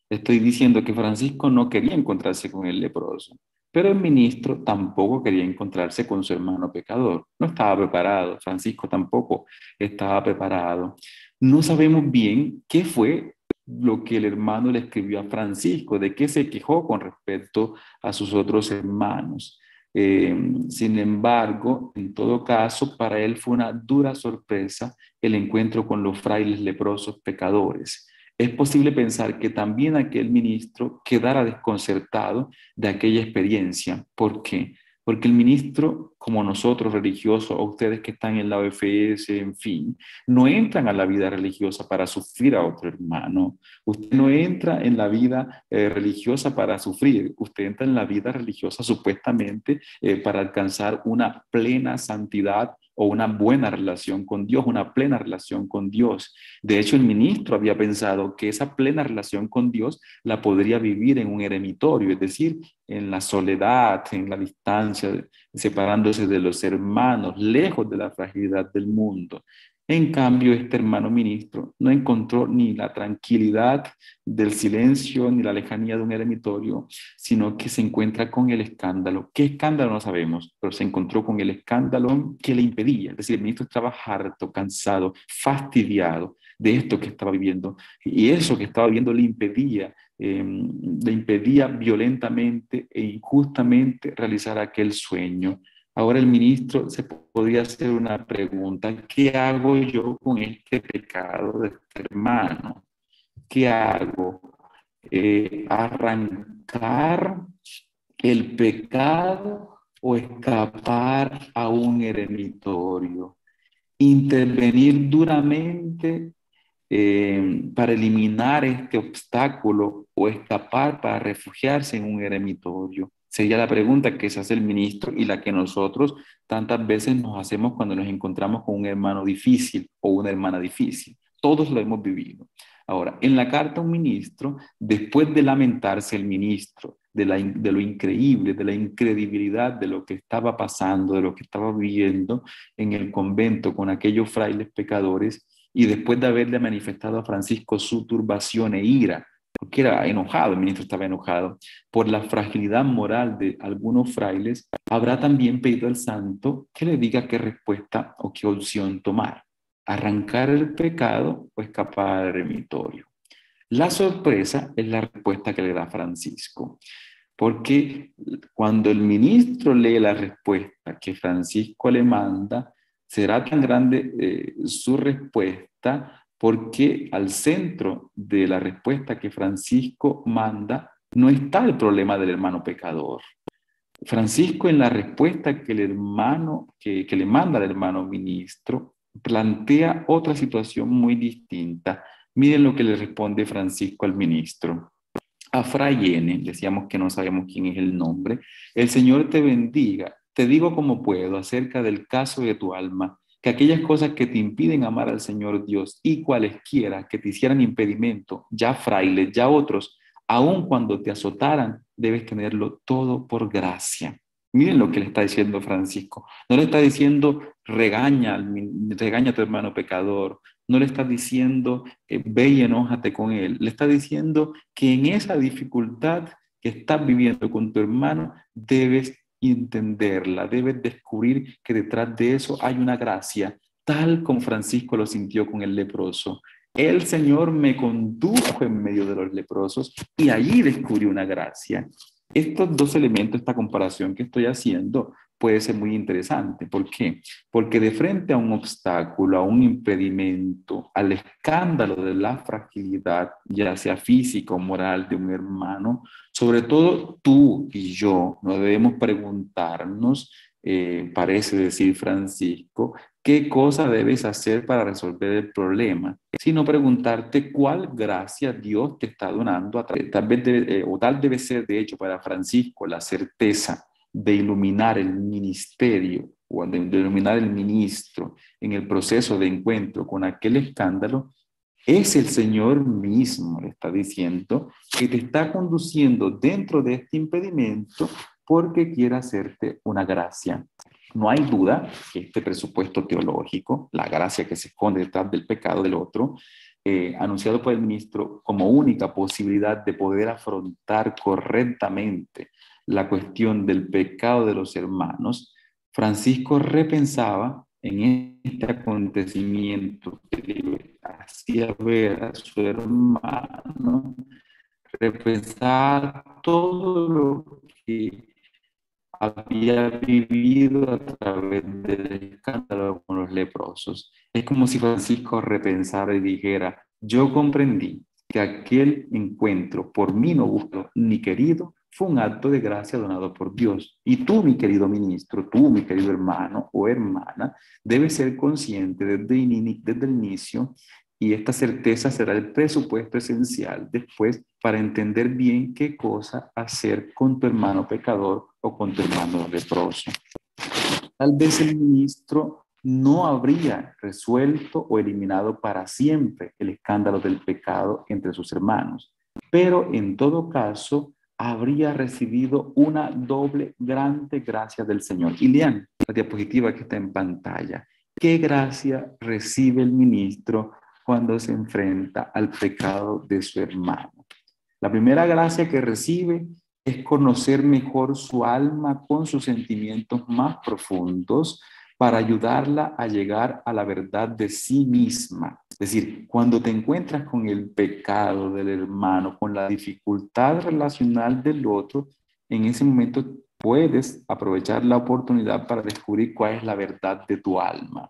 Estoy diciendo que Francisco no quería encontrarse con el leproso, pero el ministro tampoco quería encontrarse con su hermano pecador. No estaba preparado, Francisco tampoco estaba preparado. No sabemos bien qué fue lo que el hermano le escribió a Francisco, de qué se quejó con respecto a sus otros hermanos. Sin embargo, en todo caso, para él fue una dura sorpresa el encuentro con los frailes leprosos pecadores. Es posible pensar que también aquel ministro quedara desconcertado de aquella experiencia. ¿Por qué? Porque el ministro, como nosotros religiosos, o ustedes que están en la OFS, en fin, no entran a la vida religiosa para sufrir a otro hermano. Usted no entra en la vida religiosa para sufrir. Usted entra en la vida religiosa supuestamente para alcanzar una plena santidad o una buena relación con Dios, una plena relación con Dios. De hecho, el ministro había pensado que esa plena relación con Dios la podría vivir en un eremitorio, es decir, en la soledad, en la distancia, separándose de los hermanos, lejos de la fragilidad del mundo. En cambio, este hermano ministro no encontró ni la tranquilidad del silencio ni la lejanía de un eremitorio, sino que se encuentra con el escándalo. ¿Qué escándalo? No sabemos, pero se encontró con el escándalo que le impedía. Es decir, el ministro estaba harto, cansado, fastidiado de esto que estaba viviendo. Y eso que estaba viviendo le impedía violentamente e injustamente realizar aquel sueño. Ahora el ministro se podría hacer una pregunta: ¿qué hago yo con este pecado de este hermano? ¿Qué hago? ¿Arrancar el pecado o escapar a un eremitorio? Intervenir duramente para eliminar este obstáculo o escapar para refugiarse en un eremitorio. Sería la pregunta que se hace el ministro y la que nosotros tantas veces nos hacemos cuando nos encontramos con un hermano difícil o una hermana difícil. Todos lo hemos vivido. Ahora, en la carta a un ministro, después de lamentarse el ministro de lo increíble, de la incredibilidad de lo que estaba pasando, de lo que estaba viviendo en el convento con aquellos frailes pecadores, y después de haberle manifestado a Francisco su turbación e ira, porque era enojado, el ministro estaba enojado, por la fragilidad moral de algunos frailes, habrá también pedido al santo que le diga qué respuesta o qué opción tomar: arrancar el pecado o escapar al eremitorio. La sorpresa es la respuesta que le da Francisco, porque cuando el ministro lee la respuesta que Francisco le manda, será tan grande su respuesta, porque al centro de la respuesta que Francisco manda no está el problema del hermano pecador. Francisco, en la respuesta que que le manda al hermano ministro, plantea otra situación muy distinta. Miren lo que le responde Francisco al ministro. A Fray N, decíamos que no sabemos quién es el nombre: el Señor te bendiga. Te digo como puedo acerca del caso de tu alma, que aquellas cosas que te impiden amar al Señor Dios y cualesquiera que te hicieran impedimento, ya frailes, ya otros, aun cuando te azotaran, debes tenerlo todo por gracia. Miren lo que le está diciendo Francisco. No le está diciendo regaña a tu hermano pecador. No le está diciendo ve y enójate con él. Le está diciendo que en esa dificultad que estás viviendo con tu hermano debes entenderla, debes descubrir que detrás de eso hay una gracia, tal como Francisco lo sintió con el leproso. El Señor me condujo en medio de los leprosos y allí descubrí una gracia. Estos dos elementos, esta comparación que estoy haciendo, puede ser muy interesante. ¿Por qué? Porque de frente a un obstáculo, a un impedimento, al escándalo de la fragilidad, ya sea física o moral de un hermano, sobre todo tú y yo no debemos preguntarnos, parece decir Francisco, qué cosa debes hacer para resolver el problema, sino preguntarte cuál gracia Dios te está donando. Tal vez o tal debe ser, de hecho, para Francisco, la certeza de iluminar el ministerio o de iluminar el ministro en el proceso de encuentro con aquel escándalo. Es el Señor mismo, le está diciendo, que te está conduciendo dentro de este impedimento porque quiere hacerte una gracia. No hay duda que este presupuesto teológico, la gracia que se esconde detrás del pecado del otro, anunciado por el ministro como única posibilidad de poder afrontar correctamente la cuestión del pecado de los hermanos, Francisco repensaba en este acontecimiento que le hacía ver a su hermano, repensar todo lo que había vivido a través del escándalo con los leprosos. Es como si Francisco repensara y dijera, yo comprendí que aquel encuentro por mí no buscado ni querido fue un acto de gracia donado por Dios. Y tú, mi querido ministro, tú, mi querido hermano o hermana, debes ser consciente desde el inicio, y esta certeza será el presupuesto esencial después para entender bien qué cosa hacer con tu hermano pecador o con tu hermano leproso. Tal vez el ministro no habría resuelto o eliminado para siempre el escándalo del pecado entre sus hermanos, pero en todo caso habría recibido una doble grande gracia del Señor. Y lean la diapositiva que está en pantalla. ¿Qué gracia recibe el ministro cuando se enfrenta al pecado de su hermano? La primera gracia que recibe es conocer mejor su alma con sus sentimientos más profundos para ayudarla a llegar a la verdad de sí misma. Es decir, cuando te encuentras con el pecado del hermano, con la dificultad relacional del otro, en ese momento puedes aprovechar la oportunidad para descubrir cuál es la verdad de tu alma.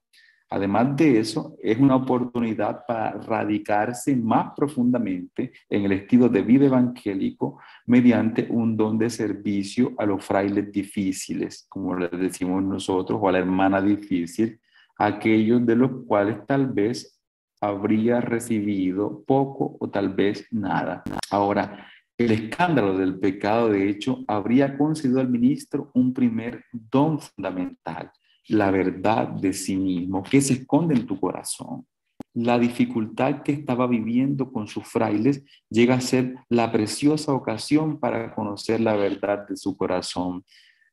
Además de eso, es una oportunidad para radicarse más profundamente en el estilo de vida evangélico mediante un don de servicio a los frailes difíciles, como les decimos nosotros, o a la hermana difícil, aquellos de los cuales tal vez habría recibido poco o tal vez nada. Ahora, el escándalo del pecado, de hecho, habría concedido al ministro un primer don fundamental: la verdad de sí mismo, que se esconde en tu corazón. La dificultad que estaba viviendo con sus frailes llega a ser la preciosa ocasión para conocer la verdad de su corazón.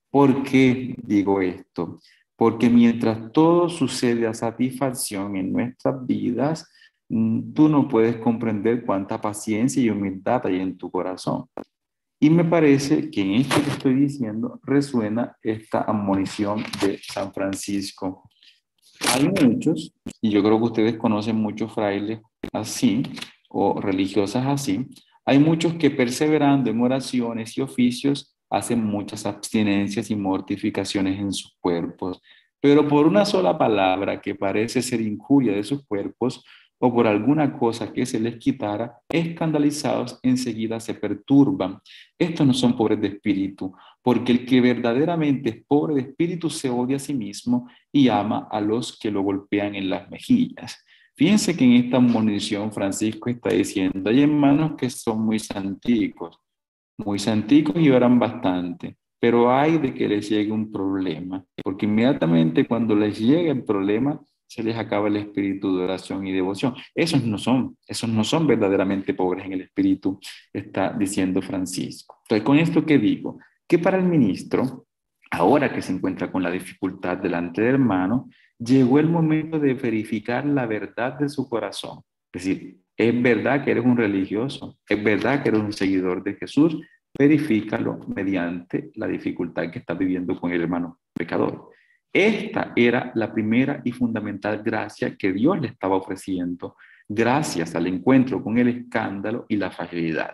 ¿Por qué digo esto? Porque mientras todo sucede a satisfacción en nuestras vidas, tú no puedes comprender cuánta paciencia y humildad hay en tu corazón. Y me parece que en esto que estoy diciendo resuena esta admonición de San Francisco. Hay muchos, y yo creo que ustedes conocen muchos frailes así, o religiosas así, hay muchos que perseverando en oraciones y oficios hacen muchas abstinencias y mortificaciones en sus cuerpos, pero por una sola palabra que parece ser injuria de sus cuerpos, o por alguna cosa que se les quitara, escandalizados enseguida se perturban. Estos no son pobres de espíritu, porque el que verdaderamente es pobre de espíritu se odia a sí mismo y ama a los que lo golpean en las mejillas. Fíjense que en esta admonición Francisco está diciendo, hay hermanos que son muy santicos y oran bastante, pero hay de que les llegue un problema, porque inmediatamente cuando les llega el problema, se les acaba el espíritu de oración y devoción. Esos no son verdaderamente pobres en el espíritu, está diciendo Francisco. Entonces, ¿con esto qué digo? Que para el ministro, ahora que se encuentra con la dificultad delante del hermano, llegó el momento de verificar la verdad de su corazón. Es decir, es verdad que eres un religioso, es verdad que eres un seguidor de Jesús, verifícalo mediante la dificultad que estás viviendo con el hermano pecador. Esta era la primera y fundamental gracia que Dios le estaba ofreciendo, gracias al encuentro con el escándalo y la fragilidad.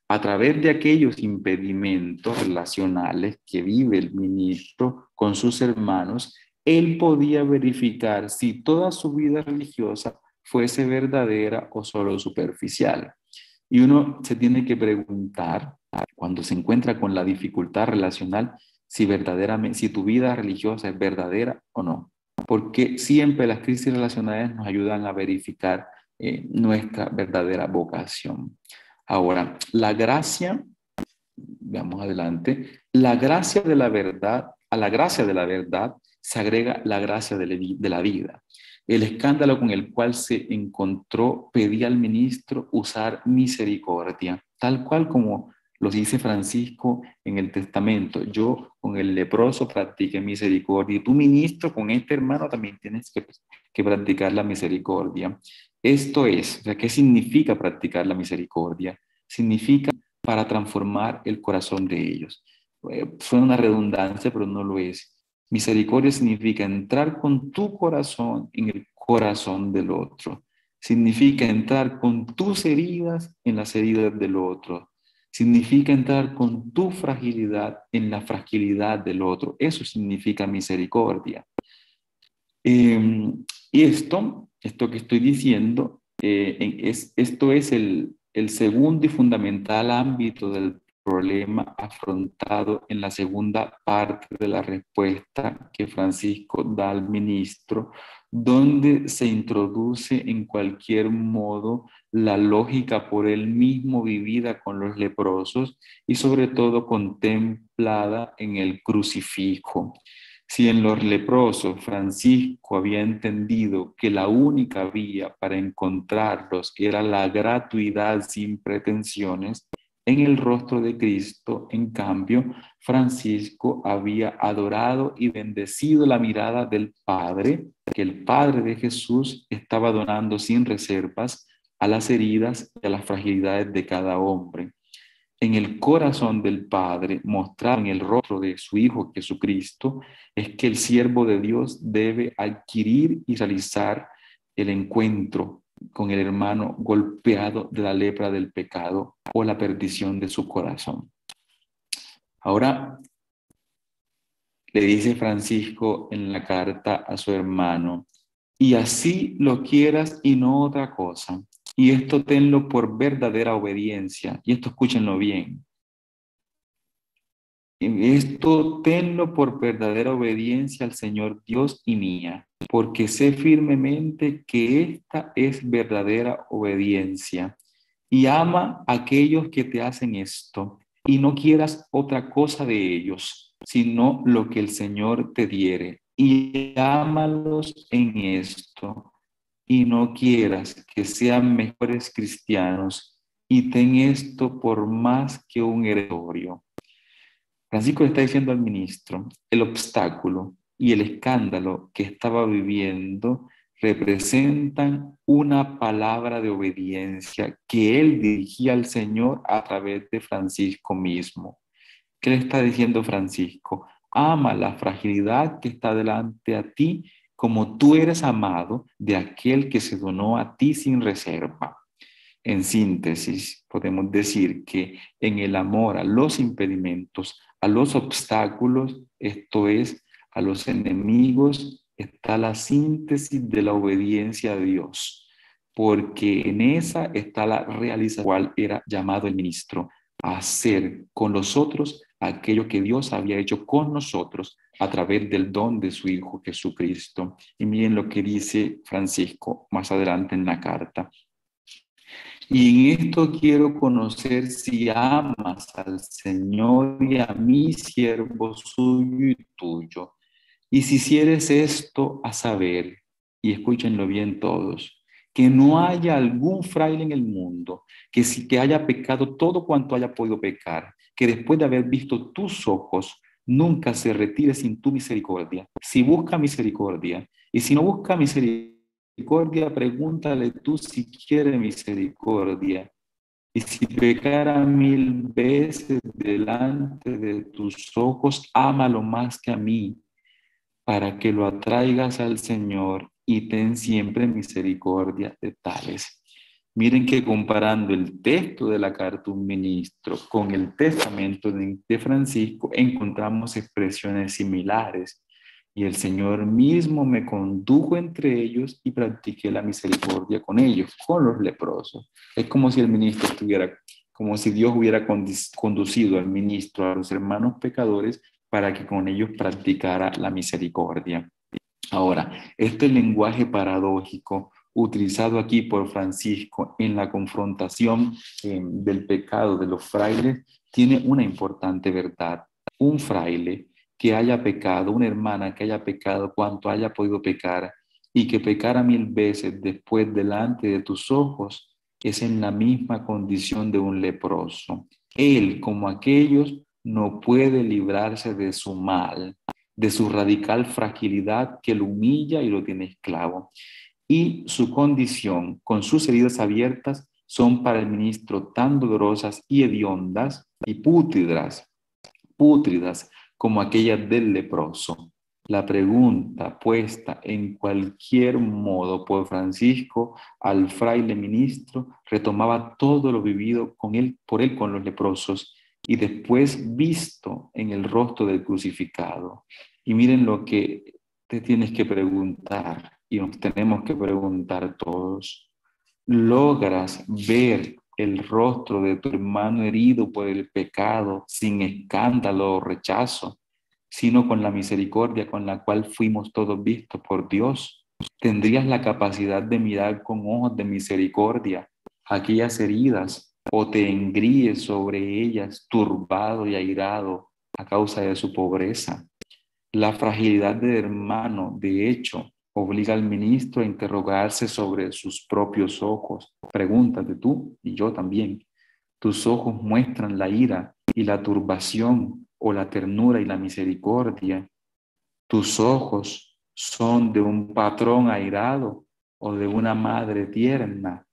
a través de aquellos impedimentos relacionales que vive el ministro con sus hermanos, él podía verificar si toda su vida religiosa fuese verdadera o solo superficial. Y uno se tiene que preguntar, cuando se encuentra con la dificultad relacional, si verdaderamente, si tu vida religiosa es verdadera o no. Porque siempre las crisis relacionales nos ayudan a verificar nuestra verdadera vocación. Ahora, la gracia, veamos adelante, la gracia de la verdad, a la gracia de la verdad se agrega la gracia de la vida. El escándalo con el cual se encontró pedía al ministro usar misericordia, tal cual como lo dice Francisco en el testamento. Yo con el leproso practiqué misericordia y tú, ministro, con este hermano también tienes que practicar la misericordia. Esto es, o sea, ¿qué significa practicar la misericordia? Significa para transformar el corazón de ellos. Suena una redundancia, pero no lo es. Misericordia significa entrar con tu corazón en el corazón del otro. Significa entrar con tus heridas en las heridas del otro. Significa entrar con tu fragilidad en la fragilidad del otro. Eso significa misericordia. Y esto que estoy diciendo, esto es el segundo y fundamental ámbito del problema afrontado en la segunda parte de la respuesta que Francisco da al ministro, donde se introduce en cualquier modo la lógica por él mismo vivida con los leprosos y sobre todo contemplada en el crucifijo. Si en los leprosos Francisco había entendido que la única vía para encontrarlos era la gratuidad sin pretensiones, en el rostro de Cristo, en cambio, Francisco había adorado y bendecido la mirada del Padre, que el Padre de Jesús estaba donando sin reservas a las heridas y a las fragilidades de cada hombre. En el corazón del Padre, mostrado en el rostro de su Hijo Jesucristo, es que el siervo de Dios debe adquirir y realizar el encuentro con el hermano golpeado de la lepra del pecado o la perdición de su corazón. Ahora le dice Francisco en la carta a su hermano, y así lo quieras y no otra cosa. Y esto tenlo por verdadera obediencia. Y esto escúchenlo bien. Esto tenlo por verdadera obediencia al Señor Dios y mía, porque sé firmemente que esta es verdadera obediencia. Y ama a aquellos que te hacen esto, y no quieras otra cosa de ellos, sino lo que el Señor te diere. Y ámalos en esto, y no quieras que sean mejores cristianos, y ten esto por más que un heredorio. Francisco le está diciendo al ministro, el obstáculo y el escándalo que estaba viviendo representan una palabra de obediencia que él dirigía al Señor a través de Francisco mismo. ¿Qué le está diciendo Francisco? Ama la fragilidad que está delante a ti como tú eres amado de aquel que se donó a ti sin reserva. En síntesis, podemos decir que en el amor a los impedimentos, a los obstáculos, esto es, a los enemigos, está la síntesis de la obediencia a Dios, porque en esa está la realización cual era llamado el ministro, a hacer con los otros aquello que Dios había hecho con nosotros a través del don de su Hijo Jesucristo. Y miren lo que dice Francisco más adelante en la carta. Y en esto quiero conocer si amas al Señor y a mi siervo suyo y tuyo. Y si hicieres esto, a saber, y escúchenlo bien todos, que no haya algún fraile en el mundo que haya pecado todo cuanto haya podido pecar, que después de haber visto tus ojos, nunca se retire sin tu misericordia. Si busca misericordia, y si no busca misericordia, pregúntale tú si quiere misericordia. Y si pecara 1000 veces delante de tus ojos, ámalo más que a mí, para que lo atraigas al Señor y ten siempre misericordia de tales. Miren que comparando el texto de la carta a un ministro con el testamento de Francisco, encontramos expresiones similares. Y el Señor mismo me condujo entre ellos y practiqué la misericordia con ellos, con los leprosos. Es como si el ministro estuviera, como si Dios hubiera conducido al ministro, a los hermanos pecadores, para que con ellos practicara la misericordia. Ahora, este lenguaje paradójico utilizado aquí por Francisco en la confrontación del pecado de los frailes tiene una importante verdad. Un fraile que haya pecado, una hermana que haya pecado cuanto haya podido pecar y que pecara 1000 veces después delante de tus ojos, es en la misma condición de un leproso. Él, como aquellos, no puede librarse de su mal, de su radical fragilidad que lo humilla y lo tiene esclavo. Y su condición, con sus heridas abiertas, son para el ministro tan dolorosas y hediondas y pútridas como aquellas del leproso. La pregunta puesta en cualquier modo por Francisco al fraile ministro retomaba todo lo vivido por él con los leprosos y después visto en el rostro del crucificado. Y miren lo que te tienes que preguntar y nos tenemos que preguntar todos. ¿Logras ver el rostro de tu hermano herido por el pecado sin escándalo o rechazo, sino con la misericordia con la cual fuimos todos vistos por Dios? ¿Tendrías la capacidad de mirar con ojos de misericordia aquellas heridas o te engríes sobre ellas turbado y airado a causa de su pobreza? La fragilidad del hermano, de hecho, obliga al ministro a interrogarse sobre sus propios ojos. Pregúntate tú y yo también. ¿Tus ojos muestran la ira y la turbación o la ternura y la misericordia? ¿Tus ojos son de un patrón airado o de una madre tierna?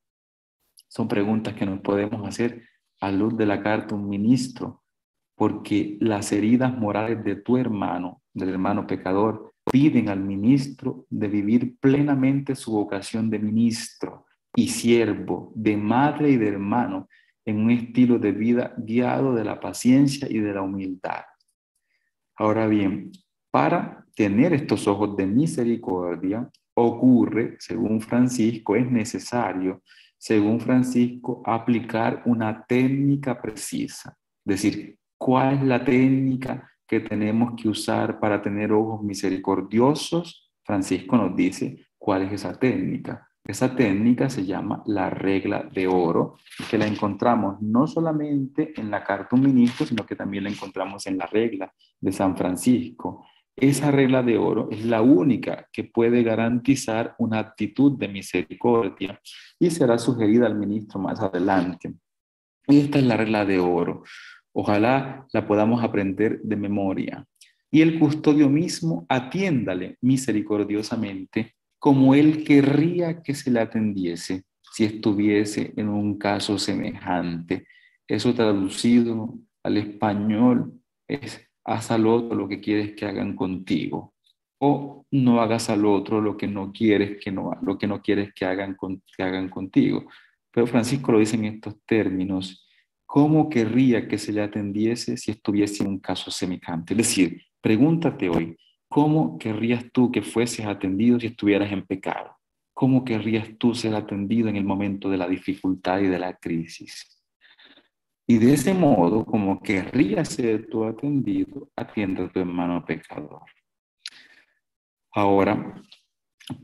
Son preguntas que nos podemos hacer a luz de la carta a un ministro, porque las heridas morales de tu hermano, del hermano pecador, piden al ministro de vivir plenamente su vocación de ministro y siervo, de madre y de hermano, en un estilo de vida guiado de la paciencia y de la humildad. Ahora bien, para tener estos ojos de misericordia, ocurre, según Francisco, es necesario, según Francisco, aplicar una técnica precisa. Es decir, ¿cuál es la técnica que tenemos que usar para tener ojos misericordiosos? Francisco nos dice cuál es esa técnica. Esa técnica se llama la regla de oro, que la encontramos no solamente en la carta a un ministro, sino que también la encontramos en la regla de San Francisco. Esa regla de oro es la única que puede garantizar una actitud de misericordia y será sugerida al ministro más adelante. Esta es la regla de oro. Ojalá la podamos aprender de memoria. Y el custodio mismo atiéndale misericordiosamente como él querría que se le atendiese si estuviese en un caso semejante. Eso traducido al español es: haz al otro lo que quieres que hagan contigo, o no hagas al otro lo que no quieres que hagan contigo. Pero Francisco lo dice en estos términos: ¿cómo querría que se le atendiese si estuviese en un caso semejante? Es decir, pregúntate hoy, ¿cómo querrías tú que fueses atendido si estuvieras en pecado? ¿Cómo querrías tú ser atendido en el momento de la dificultad y de la crisis? Y de ese modo, como querrías ser tú atendido, atiende a tu hermano pecador. Ahora,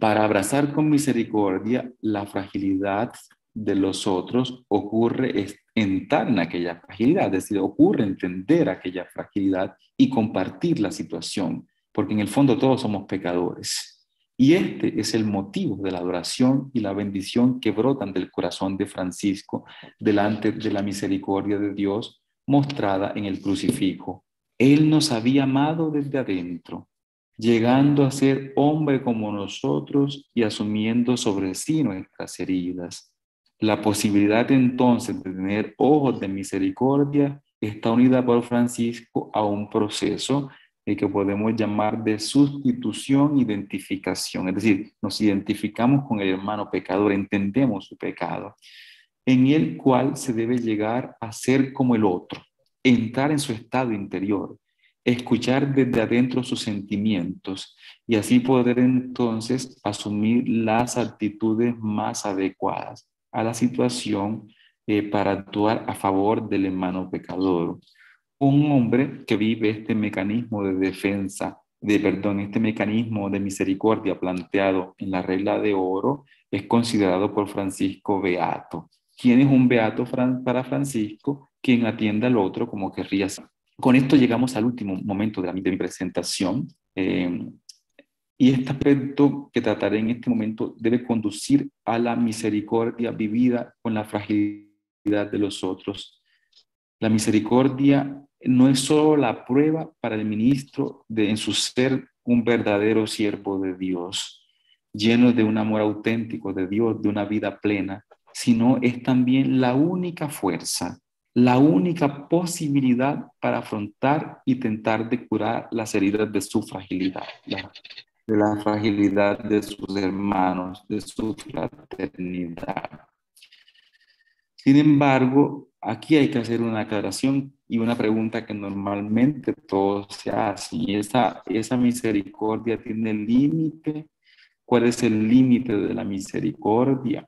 para abrazar con misericordia la fragilidad de los otros, ocurre entrar en aquella fragilidad, es decir, ocurre entender aquella fragilidad y compartir la situación, porque en el fondo todos somos pecadores. Y este es el motivo de la adoración y la bendición que brotan del corazón de Francisco delante de la misericordia de Dios mostrada en el crucifijo. Él nos había amado desde adentro, llegando a ser hombre como nosotros y asumiendo sobre sí nuestras heridas. La posibilidad entonces de tener ojos de misericordia está unida por Francisco a un proceso que podemos llamar de sustitución, identificación. Es decir, nos identificamos con el hermano pecador, entendemos su pecado. en el cual se debe llegar a ser como el otro, entrar en su estado interior, escuchar desde adentro sus sentimientos y así poder entonces asumir las actitudes más adecuadas a la situación para actuar a favor del hermano pecador. Un hombre que vive este mecanismo de defensa, este mecanismo de misericordia planteado en la regla de oro es considerado por Francisco beato. ¿Quién es un beato para Francisco? Quien atiende al otro como querría ser. Con esto llegamos al último momento de mi presentación. Y este aspecto que trataré en este momento debe conducir a la misericordia vivida con la fragilidad de los otros. La misericordia no es solo la prueba para el ministro de en su ser un verdadero siervo de Dios, lleno de un amor auténtico de Dios, de una vida plena, sino es también la única fuerza, la única posibilidad para afrontar y tentar de curar las heridas de su fragilidad, de la fragilidad de sus hermanos, de su fraternidad. Sin embargo, aquí hay que hacer una aclaración y una pregunta que normalmente todos se hacen. Y esa misericordia tiene límite. ¿Cuál es el límite de la misericordia?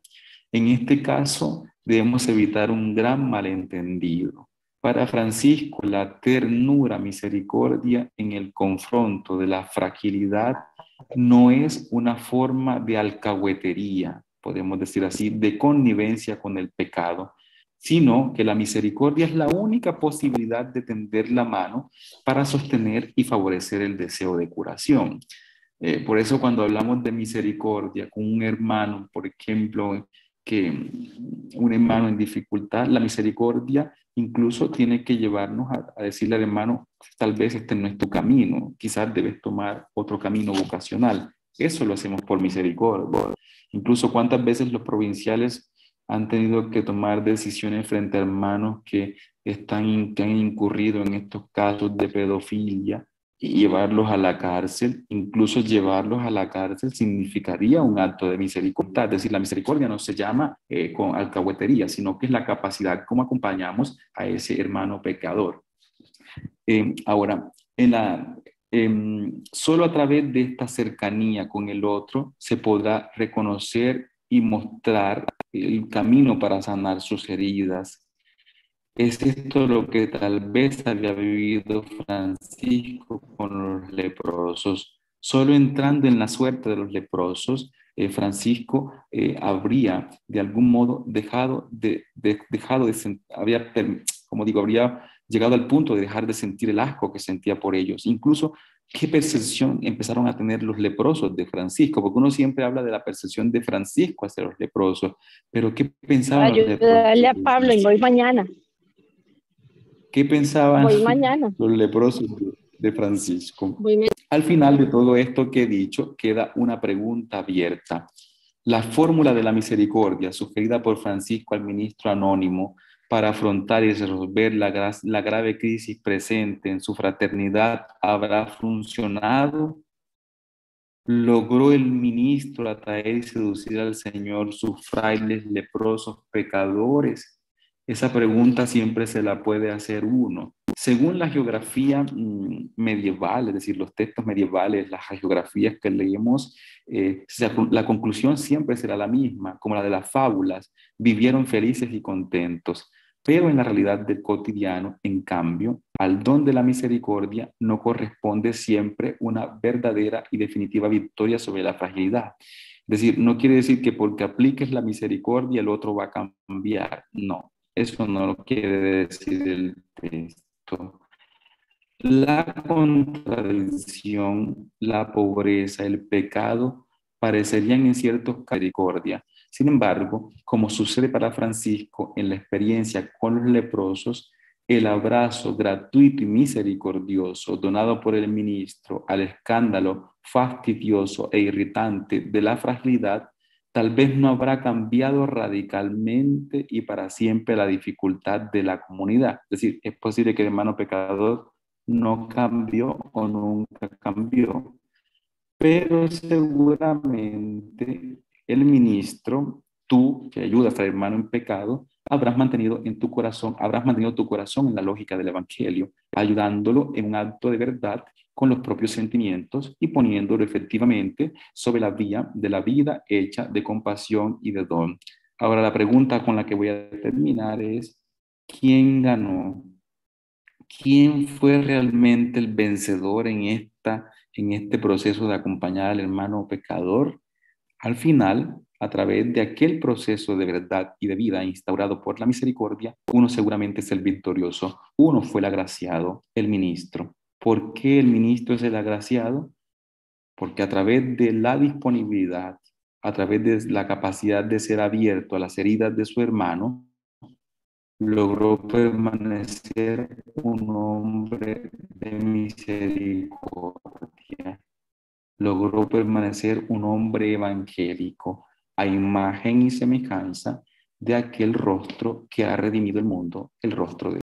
En este caso, debemos evitar un gran malentendido. Para Francisco, la ternura, misericordia en el confronto de la fragilidad no es una forma de alcahuetería, podemos decir así, de connivencia con el pecado, sino que la misericordia es la única posibilidad de tender la mano para sostener y favorecer el deseo de curación. Por eso cuando hablamos de misericordia con un hermano, por ejemplo, que un hermano en dificultad, la misericordia incluso tiene que llevarnos a decirle al hermano, tal vez este no es tu camino, quizás debes tomar otro camino vocacional. Eso lo hacemos por misericordia. Incluso cuántas veces los provinciales han tenido que tomar decisiones frente a hermanos que han incurrido en estos casos de pedofilia y llevarlos a la cárcel. Incluso llevarlos a la cárcel significaría un acto de misericordia. Es decir, la misericordia no se llama con alcahuetería, sino que es la capacidad como acompañamos a ese hermano pecador. Ahora, solo a través de esta cercanía con el otro se podrá reconocer y mostrar el camino para sanar sus heridas. Es esto lo que tal vez había vivido Francisco con los leprosos. Solo entrando en la suerte de los leprosos, Francisco habría de algún modo habría llegado al punto de dejar de sentir el asco que sentía por ellos. Incluso, ¿qué percepción empezaron a tener los leprosos de Francisco? Porque uno siempre habla de la percepción de Francisco hacia los leprosos, pero ¿qué pensaban los leprosos? Ayúdale a Pablo y voy mañana. ¿Qué pensaban Voy mañana. los leprosos de Francisco? Al final de todo esto que he dicho, queda una pregunta abierta. La fórmula de la misericordia sugerida por Francisco al ministro anónimo para afrontar y resolver la grave crisis presente en su fraternidad, ¿habrá funcionado? ¿Logró el ministro atraer y seducir al Señor sus frailes leprosos pecadores? Esa pregunta siempre se la puede hacer uno. Según la geografía medieval, es decir, los textos medievales, las geografías que leemos, la conclusión siempre será la misma, como la de las fábulas. Vivieron felices y contentos. Pero en la realidad del cotidiano, en cambio, al don de la misericordia no corresponde siempre una verdadera y definitiva victoria sobre la fragilidad. Es decir, no quiere decir que porque apliques la misericordia el otro va a cambiar. No, eso no lo quiere decir el texto. La contradicción, la pobreza, el pecado parecerían en ciertos misericordia. Sin embargo, como sucede para Francisco en la experiencia con los leprosos, el abrazo gratuito y misericordioso donado por el ministro al escándalo fastidioso e irritante de la fragilidad tal vez no habrá cambiado radicalmente y para siempre la dificultad de la comunidad. Es decir, es posible que el hermano pecador no cambió o nunca cambió, pero seguramente el ministro tú, que ayudas al hermano en pecado, habrás mantenido tu corazón en la lógica del Evangelio, ayudándolo en un acto de verdad con los propios sentimientos y poniéndolo efectivamente sobre la vía de la vida hecha de compasión y de don. Ahora, la pregunta con la que voy a terminar es, ¿quién ganó? ¿Quién fue realmente el vencedor en este proceso de acompañar al hermano pecador? Al final, a través de aquel proceso de verdad y de vida instaurado por la misericordia, uno seguramente es el victorioso, uno fue el agraciado, el ministro. ¿Por qué el ministro es el agraciado? Porque a través de la disponibilidad, a través de la capacidad de ser abierto a las heridas de su hermano, logró permanecer un hombre de misericordia, logró permanecer un hombre evangélico a imagen y semejanza de aquel rostro que ha redimido el mundo, el rostro de